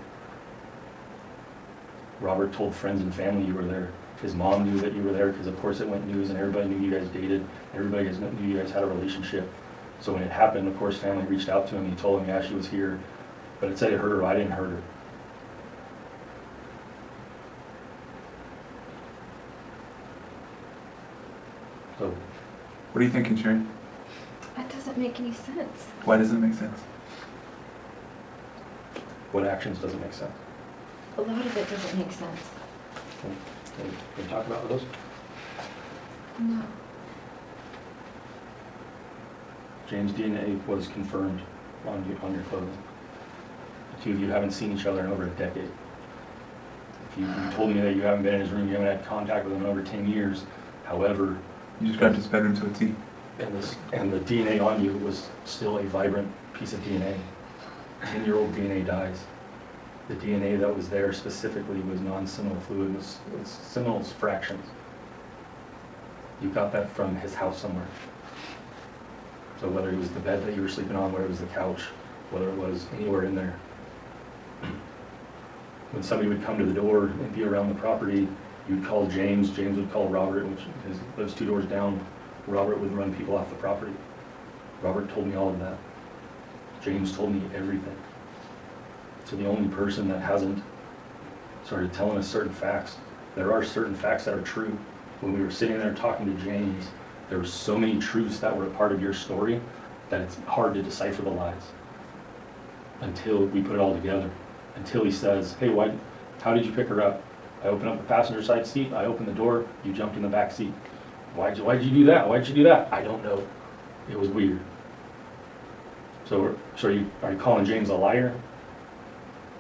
Robert told friends and family you were there. His mom knew that you were there because of course it went news and everybody knew you guys dated. Everybody knew you guys had a relationship. So when it happened, of course, family reached out to him. He told him, yeah, she was here. But it said it hurt her. I didn't hurt her. So, What are you thinking, Sherry? That doesn't make any sense. Why doesn't it make sense? what actions doesn't make sense? A lot of it doesn't make sense. Can we talk about those? No. James' DNA was confirmed on your clothing. The two of you haven't seen each other in over a decade. If you told me that you haven't been in his room, you haven't had contact with him in over 10 years, however... You described his bedroom to a T. And the DNA on you was still a vibrant piece of DNA. 10-year-old DNA dies. The DNA that was there specifically was non-seminal fluid, it was seminal fractions. You got that from his house somewhere. So whether it was the bed that you were sleeping on, whether it was the couch, whether it was anywhere in there. When somebody would come to the door and be around the property, you'd call James, James would call Robert, which is those 2 doors down. Robert would run people off the property. Robert told me all of that. James told me everything. So the only person that hasn't started telling us certain facts, there are certain facts that are true. When we were sitting there talking to James, there were so many truths that were a part of your story that it's hard to decipher the lies until we put it all together. Until he says, hey, how did you pick her up? I opened up the passenger side seat, I opened the door, you jumped in the back seat. Why'd you do that? Why'd you do that? I don't know. It was weird. So are you calling James a liar?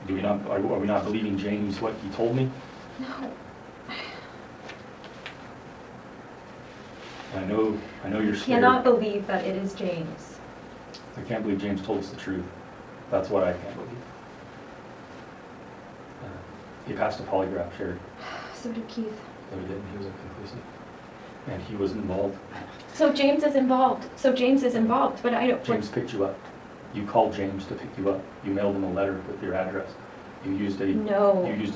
Are we not believing James what he told me? No. I know you're scared. Cannot believe that it is James. I can't believe James told us the truth. That's what I can't believe. He passed a polygraph, Sherry. So did Keith. No, he didn't. He was inconclusive. And he was involved. So James is involved. But I don't... James picked you up. You called James to pick you up. You mailed him a letter with your address. You used a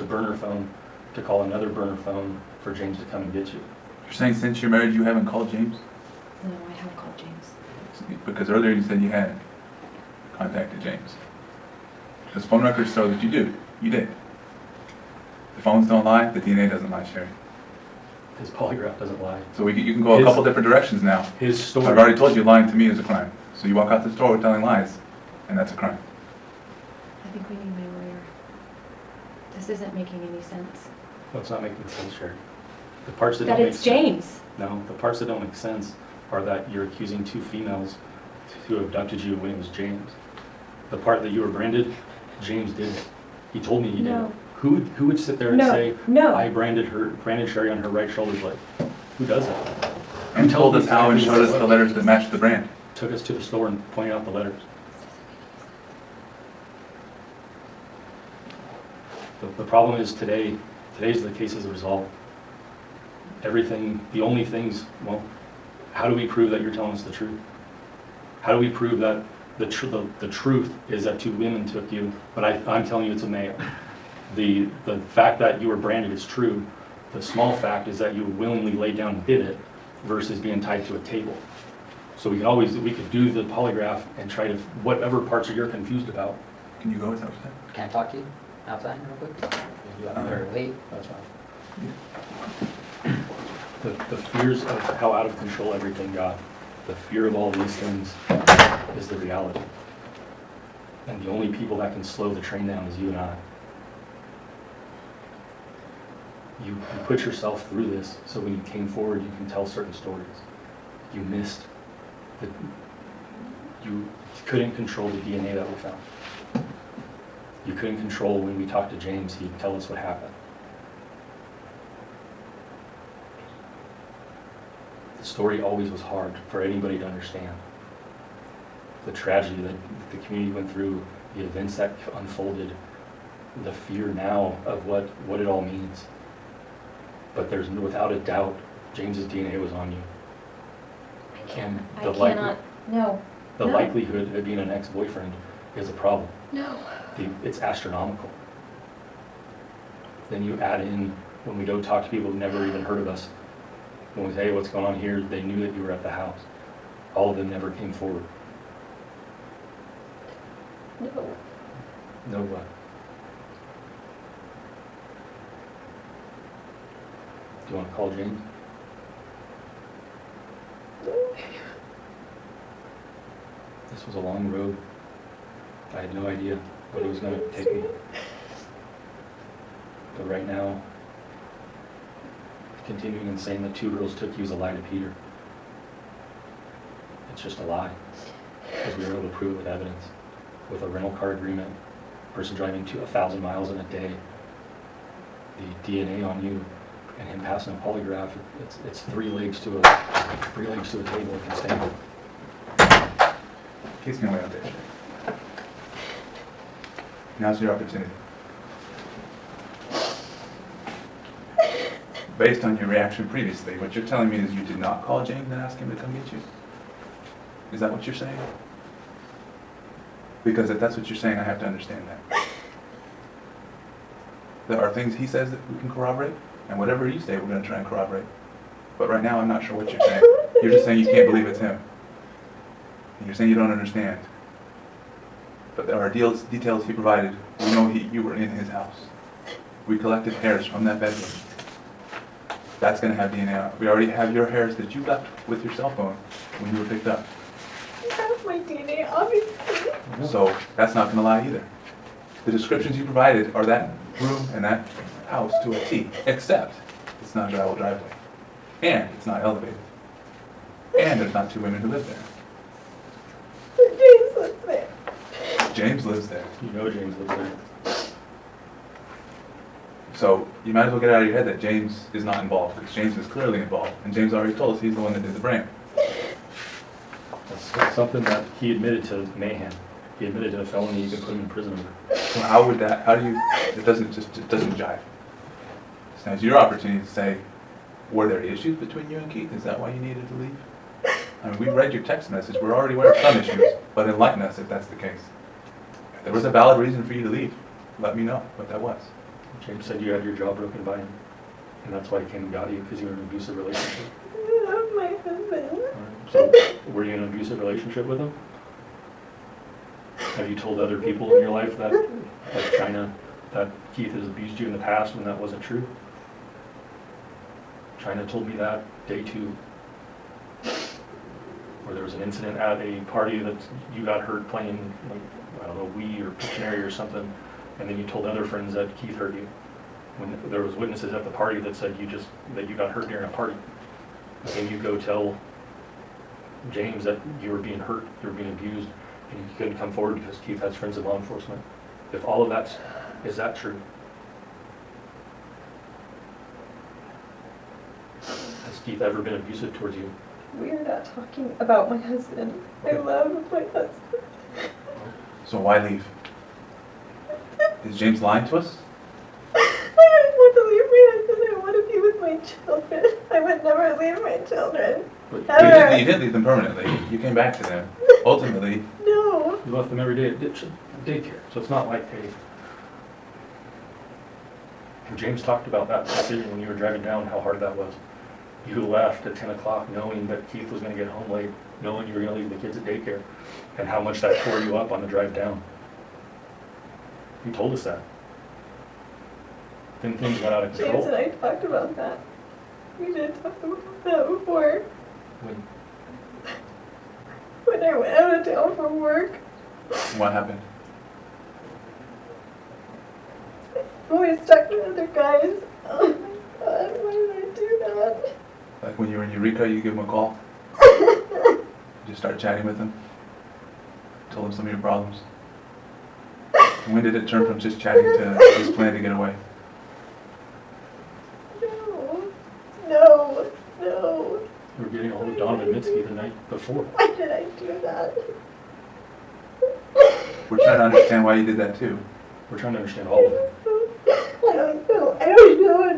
burner phone to call another burner phone for James to come and get you. You're saying since you're married you haven't called James? No, I haven't called James. Because earlier you said you had contacted James. Because phone records show that you do. You did. The phones don't lie, the DNA doesn't lie, Sherry. His polygraph doesn't lie. So you can go a His- couple different directions now. His story. I've already told you lying to me is a crime. So you walk out the store telling lies, and that's a crime. I think we need my lawyer. This isn't making any sense. Well, it's not making sense, Sherry. The parts that That don't make it's sense. James. No, the parts that don't make sense are that you're accusing two females who abducted you when it was James. The part that you were branded, James did it. He told me he did it. No. Who would sit there and No, say, no. I branded Sherry on her right shoulder blade? Who does that? And told us how and showed us the letters that matched the brand. Took us to the store and pointed out the letters. The problem is today's the case is resolved. Everything, the only things, well, how do we prove that you're telling us the truth? How do we prove that the truth is that two women took you, but I'm telling you it's a male? The fact that you were branded is true. The small fact is that you willingly laid down and did it versus being tied to a table. So we could do the polygraph and try to, whatever parts you're confused about. Can you go? Is that what you said? Can I talk to you outside real quick? You have another wait? That's fine. The fears of how out of control everything got, the fear of all these things is the reality. And the only people that can slow the train down is you and I. You put yourself through this so when you came forward you can tell certain stories. You missed. You couldn't control the DNA that we found. You couldn't control when we talked to James, he'd tell us what happened. The story always was hard for anybody to understand. The tragedy that the community went through, the events that unfolded, the fear now of what it all means. But there's without a doubt, James's DNA was on you. And I cannot, no. the No. likelihood of being an ex-boyfriend is a problem. No. It's astronomical. Then you add in, when we go talk to people who've never even heard of us, when we say, hey, what's going on here, they knew that you were at the house. All of them never came forward. No. No what? Do you want to call James? This was a long road. I had no idea what it was going to take me. But right now, continuing and saying that two girls took you is a lie to Peter. It's just a lie. Because we were able to prove it with evidence. With a rental car agreement, person driving 1,000 miles in a day, the DNA on you, and him passing a polygraph, it's three legs to a table that can stand. Case can wait out there. Now's your opportunity. Based on your reaction previously, what you're telling me is you did not call James and ask him to come get you? Is that what you're saying? Because if that's what you're saying, I have to understand that. There are things he says that we can corroborate, and whatever you say, we're going to try and corroborate. But right now, I'm not sure what you're saying. You're just saying you can't believe it's him. And you're saying you don't understand. But there are details he provided. We know you were in his house. We collected hairs from that bedroom. That's going to have DNA on it. We already have your hairs that you left with your cell phone when you were picked up. You have my DNA, obviously. So that's not going to lie either. The descriptions you provided are that room and that house to a T, except it's not a gravel driveway. And it's not elevated. And there's not two women who live there. James lives there. James lives there. You know James lives there. So you might as well get out of your head that James is not involved, because James is clearly involved. And James already told us he's the one that did the brand. That's something that he admitted to mayhem. He admitted to a felony you could put him in prison over. So it doesn't jive. So now it's your opportunity to say, were there issues between you and Keith? Is that why you needed to leave? I mean, we read your text message. We're already aware of some issues, but enlighten us if that's the case. If there was a valid reason for you to leave, let me know what that was. James said you had your jaw broken by him, and that's why he came and got you, because you were in an abusive relationship. I love my husband. So, were you in an abusive relationship with him? Have you told other people in your life that, like China, that Keith has abused you in the past when that wasn't true? China told me that day 2. Where there was an incident at a party that you got hurt playing, like, I don't know, Wii or Pictionary or something, and then you told other friends that Keith hurt you. When there was witnesses at the party that said that you got hurt during a party. And then you go tell James that you were being hurt, you were being abused, and you couldn't come forward because Keith has friends in law enforcement. If all of that, is that true? Has Keith ever been abusive towards you? We're not talking about my husband. I love my husband. So why leave? Is James lying to us? I don't want to leave my husband. I want to be with my children. I would never leave my children. You didn't leave them permanently. You came back to them. Ultimately, No. You left them every day at daycare, so it's not like, hey, James talked about that decision when you were driving down, how hard that was. You left at 10 o'clock knowing that Keith was going to get home late, knowing you were going to leave the kids at daycare, and how much that tore you up on the drive down. You told us that. Then things got out of James control. and I talked about that. We did talk about that before. When I went out of town for work. what happened? Always talking to other guys. Oh my god, why did I do that? Like when you were in Eureka, you give them a call? You just start chatting with them? Told them some of your problems? When did it turn from just chatting to just planning to get away? No. You were getting a hold of Donovan Mitski the night before. Why did I do that? We're trying to understand why you did that too. We're trying to understand all of it. I don't know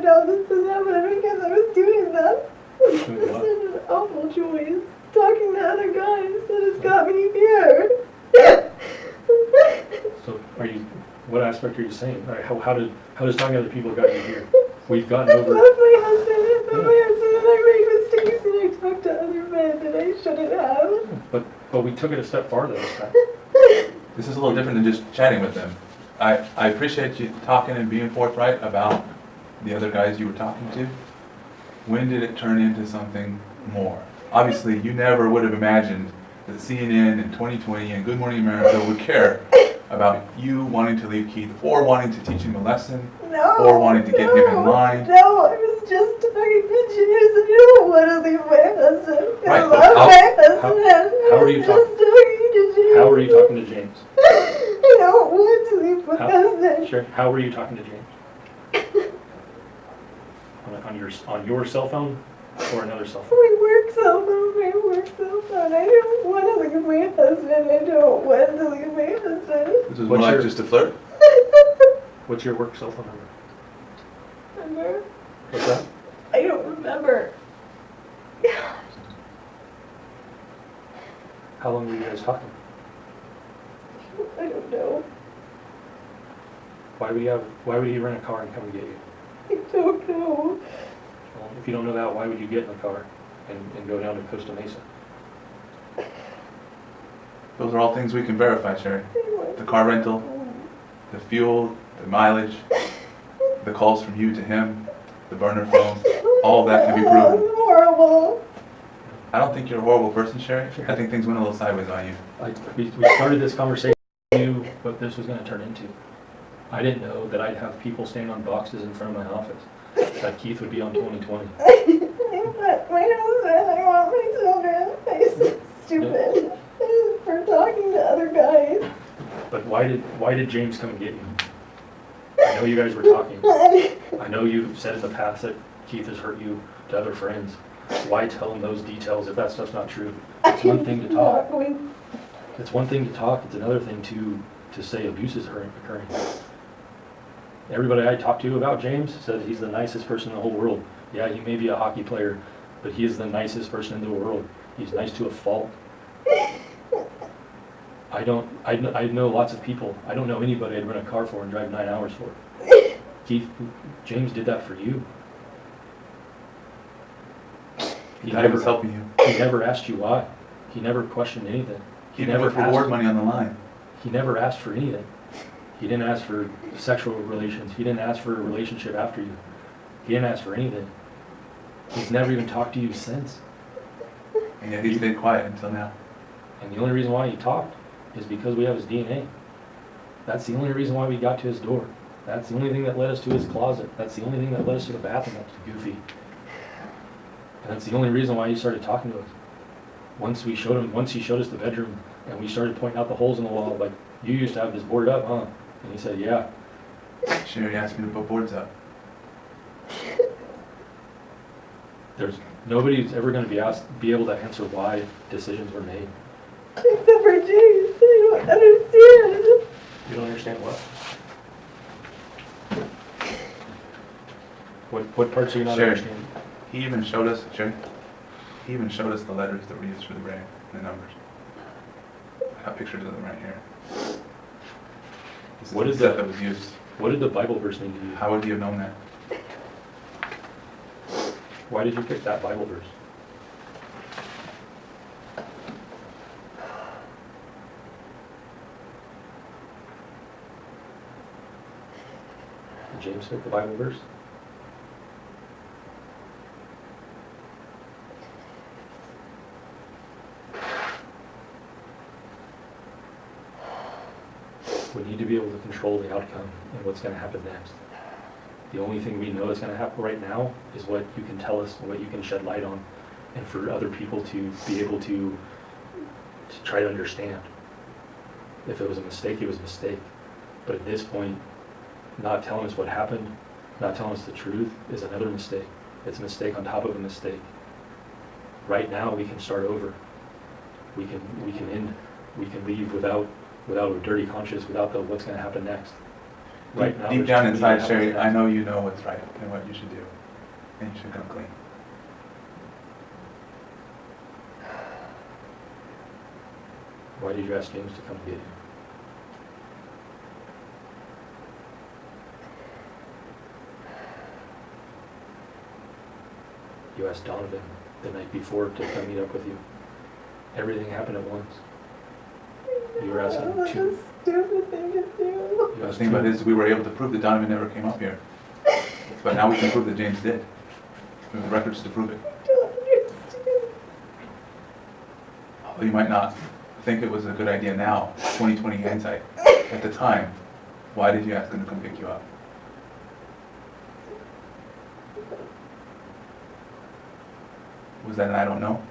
how this is happening because I was doing that. It's Doing what? such an awful choice. Talking to other guys that has got me here. So what aspect are you saying? How does talking to other people got you here? We've gotten I over. love my husband. I love my husband and I make mistakes and I talk to other men that I shouldn't have. But we took it a step farther this time. This is a little different than just chatting with them. I appreciate you talking and being forthright about the other guys you were talking to. When did it turn into something more? Obviously, you never would have imagined that CNN in 2020 and Good Morning America would care about you wanting to leave Keith or wanting to teach him a lesson or wanting to get him in line. No, I was just talking to James and I don't want to leave my husband. I Right, love but my husband. how are you I'm just talking to James. How were you talking to James? I don't want to leave my husband. Sure. How were you talking to James? On your cell phone or another cell phone? My work cell phone. I don't want to leave my husband. I don't want to leave my husband. This was more like just a flirt? What's your work cell phone number? Remember? What's that? I don't remember. How long were you guys talking? I don't know. Why would he rent a car and come and get you? I don't know. Well, if you don't know that, why would you get in the car and go down to Costa Mesa? Those are all things we can verify, Sherry. The car rental, the fuel, the mileage, the calls from you to him, the burner phone, all of that can be proven. It's horrible. I don't think you're a horrible person, Sherry. I think things went a little sideways on you. We started this conversation, knew what this was going to turn into. I didn't know that I'd have people standing on boxes in front of my office, that Keith would be on 2020. I want my husband. I want my children. I'm so stupid for talking to other guys. But why did James come and get you? I know you guys were talking. I know you've said in the past that Keith has hurt you to other friends. Why tell him those details if that stuff's not true? It's one thing to talk. It's one thing to talk. It's another thing to say abuse is occurring. Everybody I talked to about James said he's the nicest person in the whole world. Yeah, he may be a hockey player, but he is the nicest person in the world. He's nice to a fault. I know lots of people. I don't know anybody I'd rent a car for and drive 9 hours for. James did that for you. That was helping you. He never asked you why. He never questioned anything. He never put reward money on the line. He never asked for anything. He didn't ask for sexual relations. He didn't ask for a relationship after you. He didn't ask for anything. He's never even talked to you since. And yet he stayed quiet until now. And the only reason why he talked is because we have his DNA. That's the only reason why we got to his door. That's the only thing that led us to his closet. That's the only thing that led us to the bathroom. That was goofy. And that's the only reason why he started talking to us. Once he showed us the bedroom, and we started pointing out the holes in the wall, like, you used to have this boarded up, huh? And he said, yeah. Sherry asked me to put boards up. Nobody's ever going to be able to answer why decisions were made. Except for James. I don't understand. You don't understand what? What parts are you not Sure. understanding? He even showed us, Sherry, he even showed us the letters that were used for the brain, and the numbers. I got pictures of them right here. This is What the is set that? that was used. What did the Bible verse mean to you? How would you have known that? Why did you pick that Bible verse? Did James pick the Bible verse? We need to be able to control the outcome and what's going to happen next. The only thing we know is going to happen right now is what you can tell us and what you can shed light on, and for other people to be able to try to understand. If it was a mistake, it was a mistake. But at this point, not telling us what happened, not telling us the truth is another mistake. It's a mistake on top of a mistake. Right now, we can start over. We can leave without a dirty conscience, without what's going to happen next. Right now, Deep there's down too many inside, that Sherry, happen I next. know you know what's right and what you should do. And you should come clean. Why did you ask James to come get you? You asked Donovan the night before to come meet up with you. Everything happened at once. You were asking That's two. a stupid thing to do. You The asked thing about two. it is we were able to prove that Donovan never came up here. But now we can prove that James did. We have the records to prove it. I don't understand. Although you might not think it was a good idea now, 20/20 hindsight. At the time, why did you ask him to come pick you up? Was that an I don't know?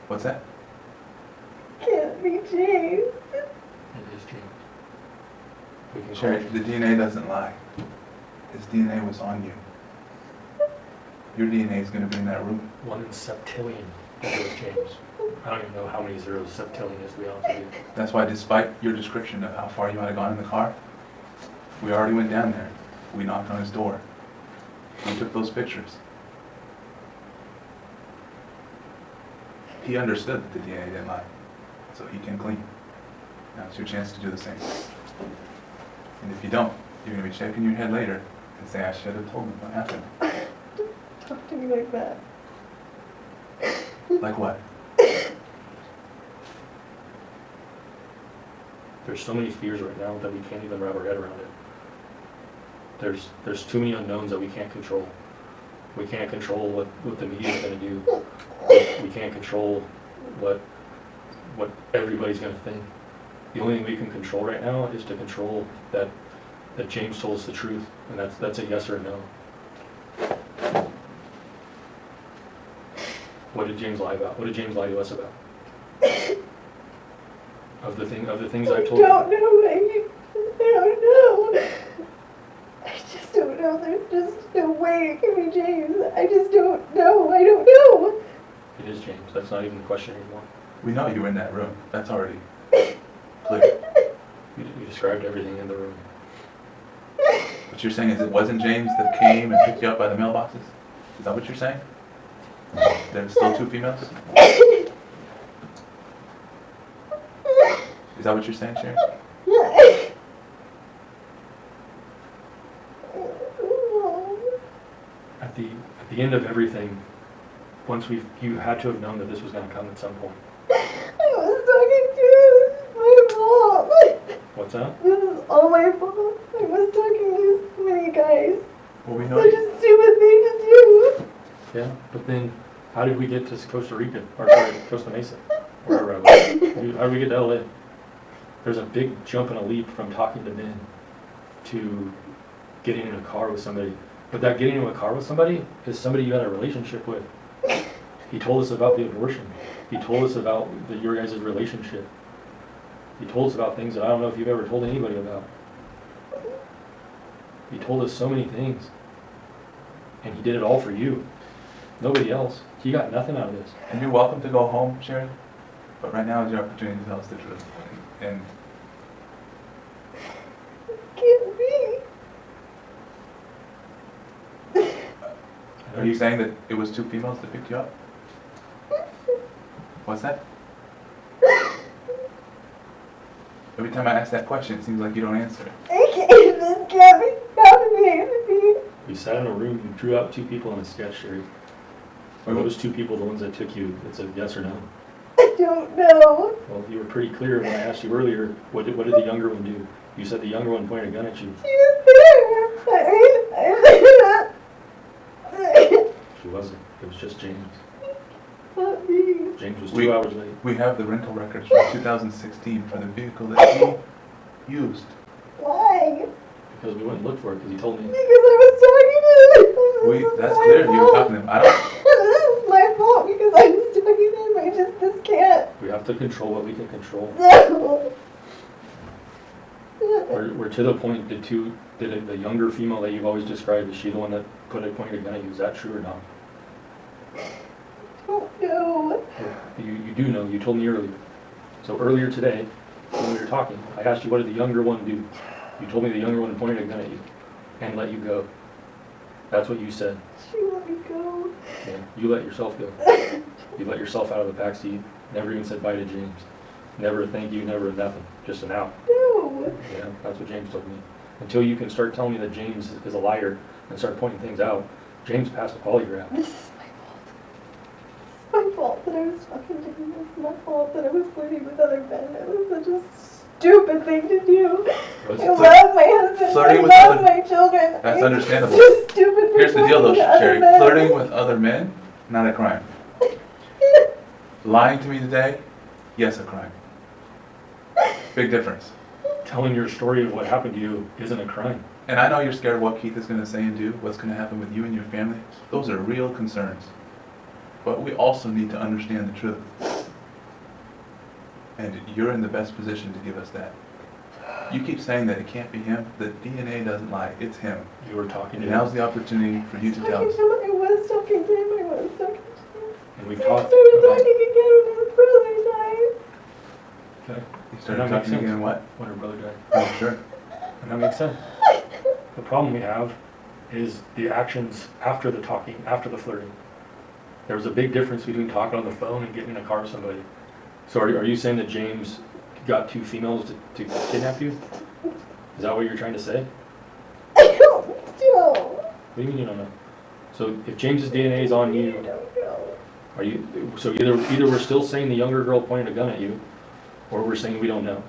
What's that? Can't be James. It is James. We can Sherry, call the DNA doesn't lie. His DNA was on you. Your DNA is going to be in that room. 1 in septillion that was James. I don't even know how many zeros septillion is, to be honest with you. That's why despite your description of how far you might have gone in the car, we already went down there. We knocked on his door. We took those pictures. He understood that the DNA didn't lie, so he can clean. Now it's your chance to do the same. And if you don't, you're going to be shaking your head later and say, I should have told him what happened. Talk to me like that. Like what? There's so many fears right now that we can't even wrap our head around it. There's too many unknowns that we can't control. We can't control what the media is going to do. We can't control what everybody's going to think. The only thing we can control right now is to control that James told us the truth, and that's a yes or a no. What did James lie about? What did James lie to us about? Of the things I've told I you. don't know. I don't know. I just don't know. There's just no way it can be James. I just don't know. I don't know. It is James. That's not even a question anymore. We know you were in that room. That's already clear. You described everything in the room. What you're saying is it wasn't James that came and picked you up by the mailboxes? Is that what you're saying? There's still two females? Is that what you're saying, Sharon? At the end of everything, you had to have known that this was going to come at some point. I was talking to my mom. What's that? This is all my fault. I was talking to so many guys. Well, we know Such a stupid thing to do. Yeah, but then how did we get to Costa Rica, or sorry, Costa Mesa? Or, how did we get to LA? There's a big jump and a leap from talking to men to getting in a car with somebody. But that getting in a car with somebody is somebody you had a relationship with. He told us about the abortion. He told us about your guys' relationship. He told us about things that I don't know if you've ever told anybody about. He told us so many things. And he did it all for you. Nobody else. He got nothing out of this. And you're welcome to go home, Sherry. But right now is your opportunity to tell us the truth. And Can't be. are you saying that it was two females that picked you up? What's that? Every time I ask that question, it seems like you don't answer. I can't. This can't be happening. We sat in a room and drew out two people on a sketch, Sherry. Are those two people the ones that took you? It's a yes or no. I don't know. Well, you were pretty clear when I asked you earlier, what did the younger one do? You said the younger one pointed a gun at you. She was there. She wasn't. It was just James. Not me. James was 2 hours late. We have the rental records from 2016 for the vehicle that he used. Why? Because we went and looked for it, because he told me. Because I was talking to him. That's clear. You were talking to him. I don't. This is my fault because I was talking to him. This can't. We have to control what we can control. No. We're to the point, the younger female that you've always described, is she the one that pointed a gun at you? Is that true or not? Don't know. You do know, you told me earlier. So earlier today, when we were talking, I asked you what did the younger one do? You told me the younger one pointed a gun at you and let you go. That's what you said. She let me go. Yeah, you let yourself go. You let yourself out of the backseat, never even said bye to James. Never a thank you, never a nothing, just an out. No. Yeah, that's what James told me. Until you can start telling me that James is a liar and start pointing things out, James passed a polygraph. This is my fault. It's my fault that I was talking to him. It's my fault that I was flirting with other men. It was such a stupid thing to do. Was I it? love my husband. Flirting I with love other- my children. That's It's understandable. just stupid for Here's the deal, though, flirting with Sherry. other men. Flirting with other men, not a crime. Lying to me today, yes, a crime. Big difference. Telling your story of what happened to you isn't a crime. And I know you're scared of what Keith is going to say and do, what's going to happen with you and your family. Those are real concerns. But we also need to understand the truth. And you're in the best position to give us that. You keep saying that it can't be him. The DNA doesn't lie. It's him. You were talking to And him, now's the opportunity for you to tell us. I was talking to him. I was talking to him. and we've I talked started about talking again when his brother died. okay, You started That makes talking again sense. what? when her brother died. Oh, sure. And that makes sense. The problem we have is the actions after the talking, after the flirting. There was a big difference between talking on the phone and getting in a car with somebody. So are you saying that James got two females to kidnap you? Is that what you're trying to say? I don't know. What do you mean you don't know? So if James's DNA is on I you, don't know. are you, so either we're still saying the younger girl pointed a gun at you, or we're saying we don't know.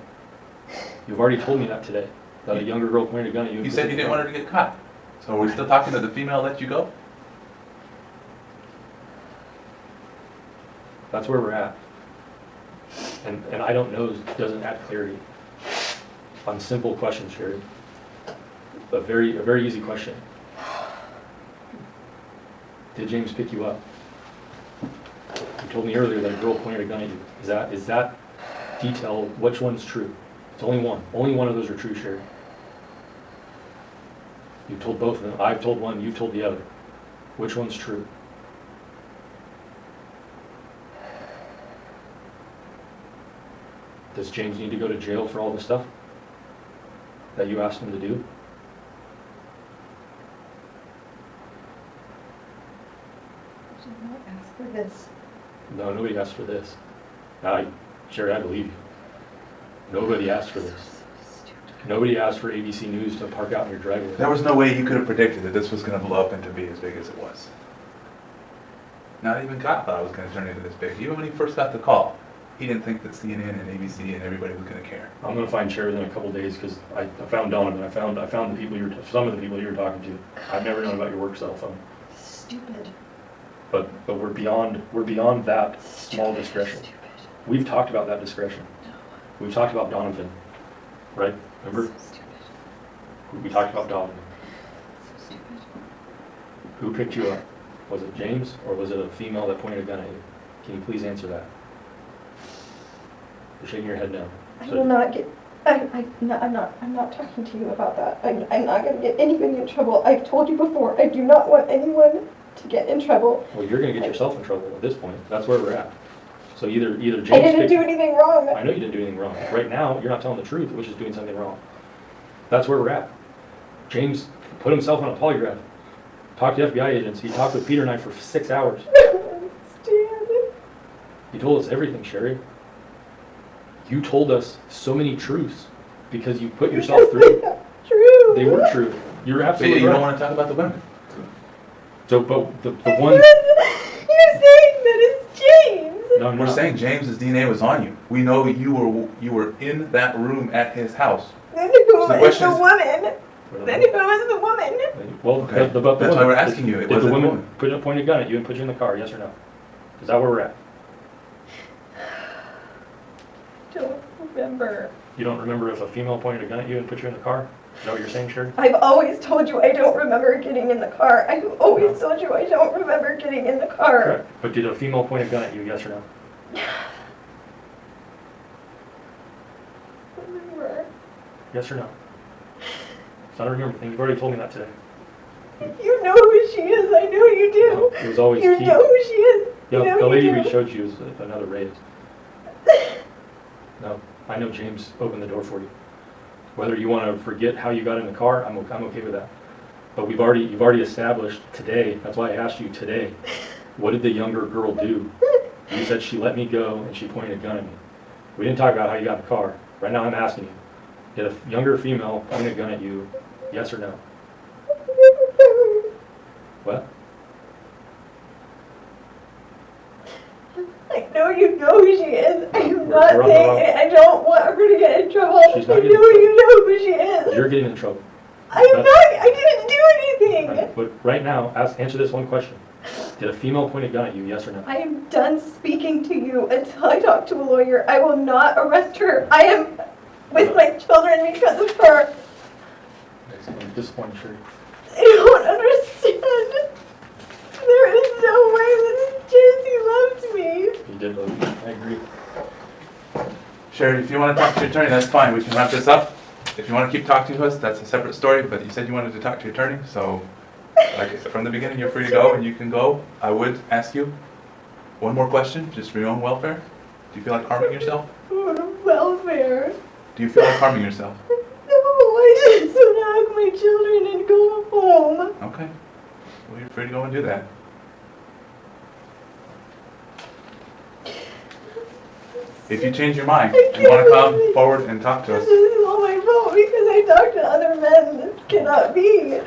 You've already told me that today, that a younger girl pointed a gun at you. You said you didn't want her to get caught. So are we still talking to the female that let you go? That's where we're at. And I don't know doesn't add clarity on simple questions, Sherry. A very easy question. Did James pick you up? You told me earlier that a girl pointed a gun at you. Is that detail, which one's true? It's only one. Only one of those are true, Sherry. You told both of them. I've told one, you've told the other. Which one's true? Does James need to go to jail for all the stuff that you asked him to do? Did not ask for this. No, nobody asked for this. Sherry, I believe you. Nobody asked for this. Nobody asked for ABC News to park out in your driveway. There was no way you could have predicted that this was going to blow up into be as big as it was. Not even God thought it was going to turn into this big. Even when he first got the call, he didn't think that CNN and ABC and everybody was gonna care. I'm gonna find Sherry within a couple days, because I found Donovan, I found the people some of the people you were talking to. I've never known about your work cell phone. Stupid. But we're beyond that small discretion. Stupid. We've talked about that discretion. No. We've talked about Donovan, right? Remember? So stupid. We talked about Donovan. So stupid. Who picked you up? Was it James, or was it a female that pointed a gun at you? Can you please answer that? You're shaking your head no. I So- will not get. I'm not talking to you about that. I'm not going to get anybody in trouble. I've told you before. I do not want anyone to get in trouble. Well, you're gonna get yourself in trouble at this point. That's where we're at. So either James I didn't picked- do anything wrong. I know you didn't do anything wrong. Right now, you're not telling the truth, which is doing something wrong. That's where we're at. James put himself on a polygraph, talked to FBI agents. He talked with Peter and I for 6 hours. I don't understand. He told us everything, Sherry. You told us so many truths because you put yourself Because through. they're not true. They were true. You're But absolutely you don't right. wanna talk about the women. So, but the Because one, you're saying that it's James. no, I'm We're not. saying James's DNA was on you. We know you were in that room at his house. Then who So the was question the is- woman? Then who was the woman? Well, Okay. but the That's why woman- we're asking you. It Did the wasn't the woman woman. put a gun at you and put you in the car? Yes or no? Is that where we're at? Don't remember. You don't remember if a female pointed a gun at you and put you in the car? Is that what you're saying, Sherry? I've always told you I don't remember getting in the car. I've always told you I don't remember getting in the car. Correct. But did a female point a gun at you? Yes or no? Remember. Yes or no? It's not a remember thing. You've already told me that today. You know who she is. I know you do. It was always You Keith. know who she is. The, You know the you lady do. we showed you is another raise. No, I know James opened the door for you. Whether you want to forget how you got in the car, I'm okay with that. But you've already established today, that's why I asked you today, what did the younger girl do? You said she let me go and she pointed a gun at me. We didn't talk about how you got in the car. Right now I'm asking you, did a younger female point a gun at you, yes or no? What? I know you know who she is. I'm We're not on the saying wrong- it. I don't want her to get in trouble. She's I not know getting in trouble. you know who she is. You're getting in trouble. I'm not. I didn't do anything. Right, but right now, answer this one question. Did a female point a gun at you, yes or no? I am done speaking to you until I talk to a lawyer. I will not arrest her. I am with my children because of her. I'm disappointed, Sherry. I don't understand. There is no way that Jesse loves me. You did love me. I agree. Sherry, if you want to talk to your attorney, that's fine. We can wrap this up. If you want to keep talking to us, that's a separate story, but you said you wanted to talk to your attorney, so like I said, from the beginning, you're free to go and you can go. I would ask you one more question, just for your own welfare. Do you feel like harming yourself? Welfare. Do you feel like harming yourself? No, I just want to hug my children and go home. Okay. Well, you're free to go and do that. If you change your mind and want to come forward and talk to This us, is all my fault because I talked to other men. This cannot be.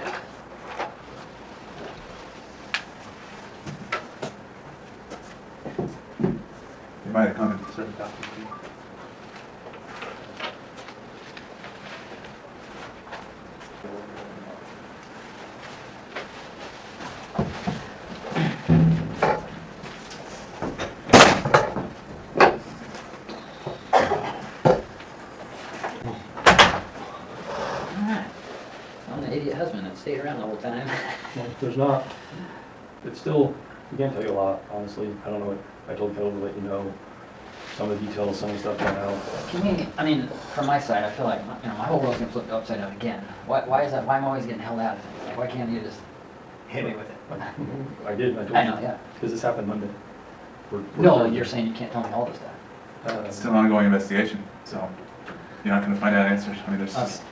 you might have come and served a copy. Alright. I'm the idiot husband that stayed around the whole time. Well, there's not, it's still, we can't tell you a lot, honestly. I don't know what, I told Phil to let you know some of the details, some of the stuff coming out. Can you, I mean, from my side, I feel like, my whole world's gonna flip upside down again. Why is that? Why am I always getting held out of things? Like, why can't you just hit me with it? I did, I told you. I know, yeah. Because this happened Monday. We're No, trying to- you're saying you can't tell me all this stuff. It's still an ongoing investigation, so you're not going to find out answers. I mean, there's Okay. just,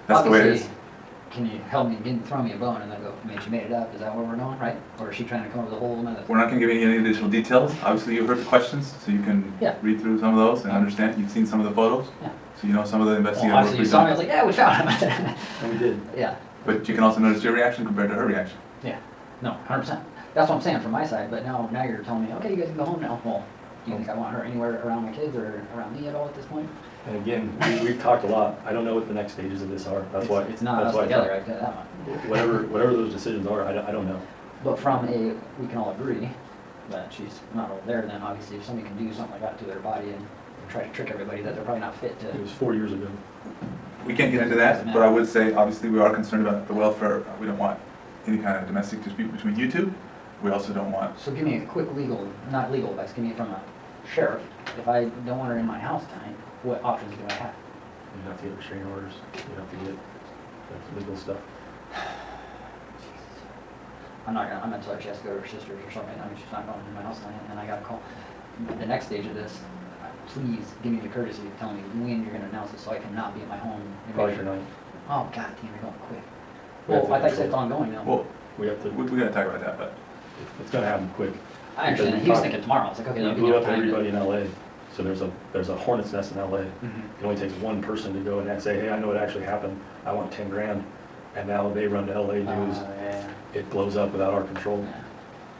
that's the way it is. Obviously, can you help me, throw me a bone and then go, I mean, she made it up, is that where we're going, right? Or is she trying to come up with a whole nother? We're not going to give you any additional details. Obviously, you heard the questions, so you can Yeah. read through some of those and understand. You've seen some of the photos, Yeah. so you know some of the Well, investigative work obviously you we've saw me, I was done. like, yeah, we found him. And we did. Yeah, But you can also notice your reaction compared to her reaction. yeah, no, 100%. That's what I'm saying from my side, but now you're telling me, okay, you guys can go home now. Well, Do you think I want her anywhere around my kids or around me at all at this point? And again, we've talked a lot. I don't know what the next stages of this are. That's why. It's not that's us why I together, thought- I get that one. Whatever those decisions are, I don't know. But from we can all agree that she's not over there, then obviously if somebody can do something like that to their body and try to trick everybody that they're probably not fit to. It was 4 years ago. We can't get into that, but I would say, obviously, we are concerned about the welfare. We don't want any kind of domestic dispute between you two. We also don't want, So give me a quick not legal advice, give me it from a sheriff. If I don't want her in my house tonight, what options do I have? You have to get restraining orders. You have to get that's legal stuff. I'm not gonna tell her she has to go to her sister's or something. I mean, she's not going to my house tonight, and I got a call. But the next stage of this, please give me the courtesy of telling me when you're gonna announce it so I cannot be at my home. and Probably make sure- tonight. Oh, god damn, you're going quick. We have Well, to I thought you said control it's ongoing now. well, We have to. we gotta talk about that, but It's gonna happen quick. I understand. because He was we thinking tomorrow. I was like, okay, We that'll blew be up enough time. everybody in LA. So there's a hornet's nest in LA. Mhm. It only takes one person to go and say, hey, I know what actually happened. I want 10 grand. And now they run to LA News. Yeah. It blows up without our control. Yeah.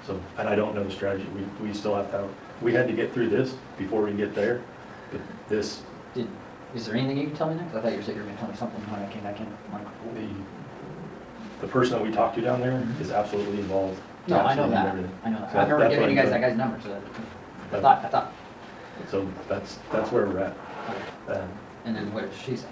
So, and I don't know the strategy. We still have to, we had to get through this before we can get there. But this, Is there anything you can tell me next? I thought you said you were gonna tell me something when I came back in. I'm like, the person that we talked to down there is absolutely involved. no, I know Absolutely that. everything. I know that. So I've never that's given what you I'm guys that doing. guy's number, so I thought. So that's where we're at. And then what did she say?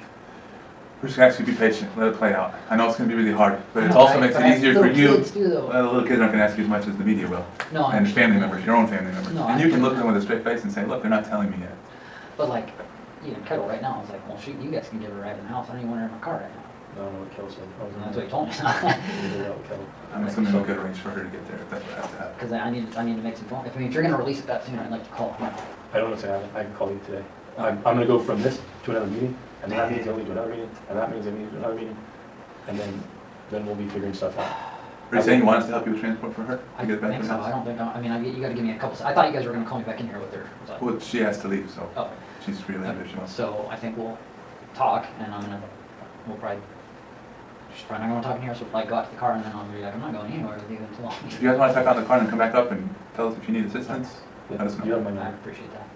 we're just gonna ask you to be patient, let it play out. I know it's gonna be really hard, but it also makes it easier for you. Kids do, though. Well, the little kids aren't gonna ask you as much as the media will, No, I and understand. family members, your own family members. No, And I you can look at understand. them with a straight face and say, look, they're not telling me yet. But like, even Kettle right now, I was like, well, shoot, you guys can give her a ride in the house. I don't even want her in my car right now. I don't know what Kel said. And that's what he told me. I'm assuming we could arrange for her to get there if that's what has to happen. Because I need to make some phone. If you're gonna release it that soon, I'd like to call her. I don't know what's gonna happen. I can call you today. I'm gonna go from this to another meeting, and that meeting's gonna lead to another meeting, and that meeting's gonna lead to another meeting, and then we'll be figuring stuff out. Are you saying you want us to help you with transport for her I to get back think to so. the I house? don't think. You got to give me a couple. I thought you guys were gonna call me back in here with her. So, Well, she has to leave, so oh. she's free to leave if she wants. So I think we'll talk, and we'll probably. She's probably not gonna talk in here, so we'll like go out to the car, and then I'll be like, I'm not going anywhere with you until. If you guys want to check out the car and come back up and tell us if you need assistance, let us You have my know. I number. appreciate that.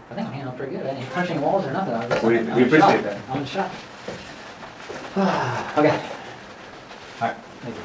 I think I'm handling pretty good. I ain't punching walls or nothing. We I'm in appreciate shock. that. I'm in shock. Okay. All right. Thank you.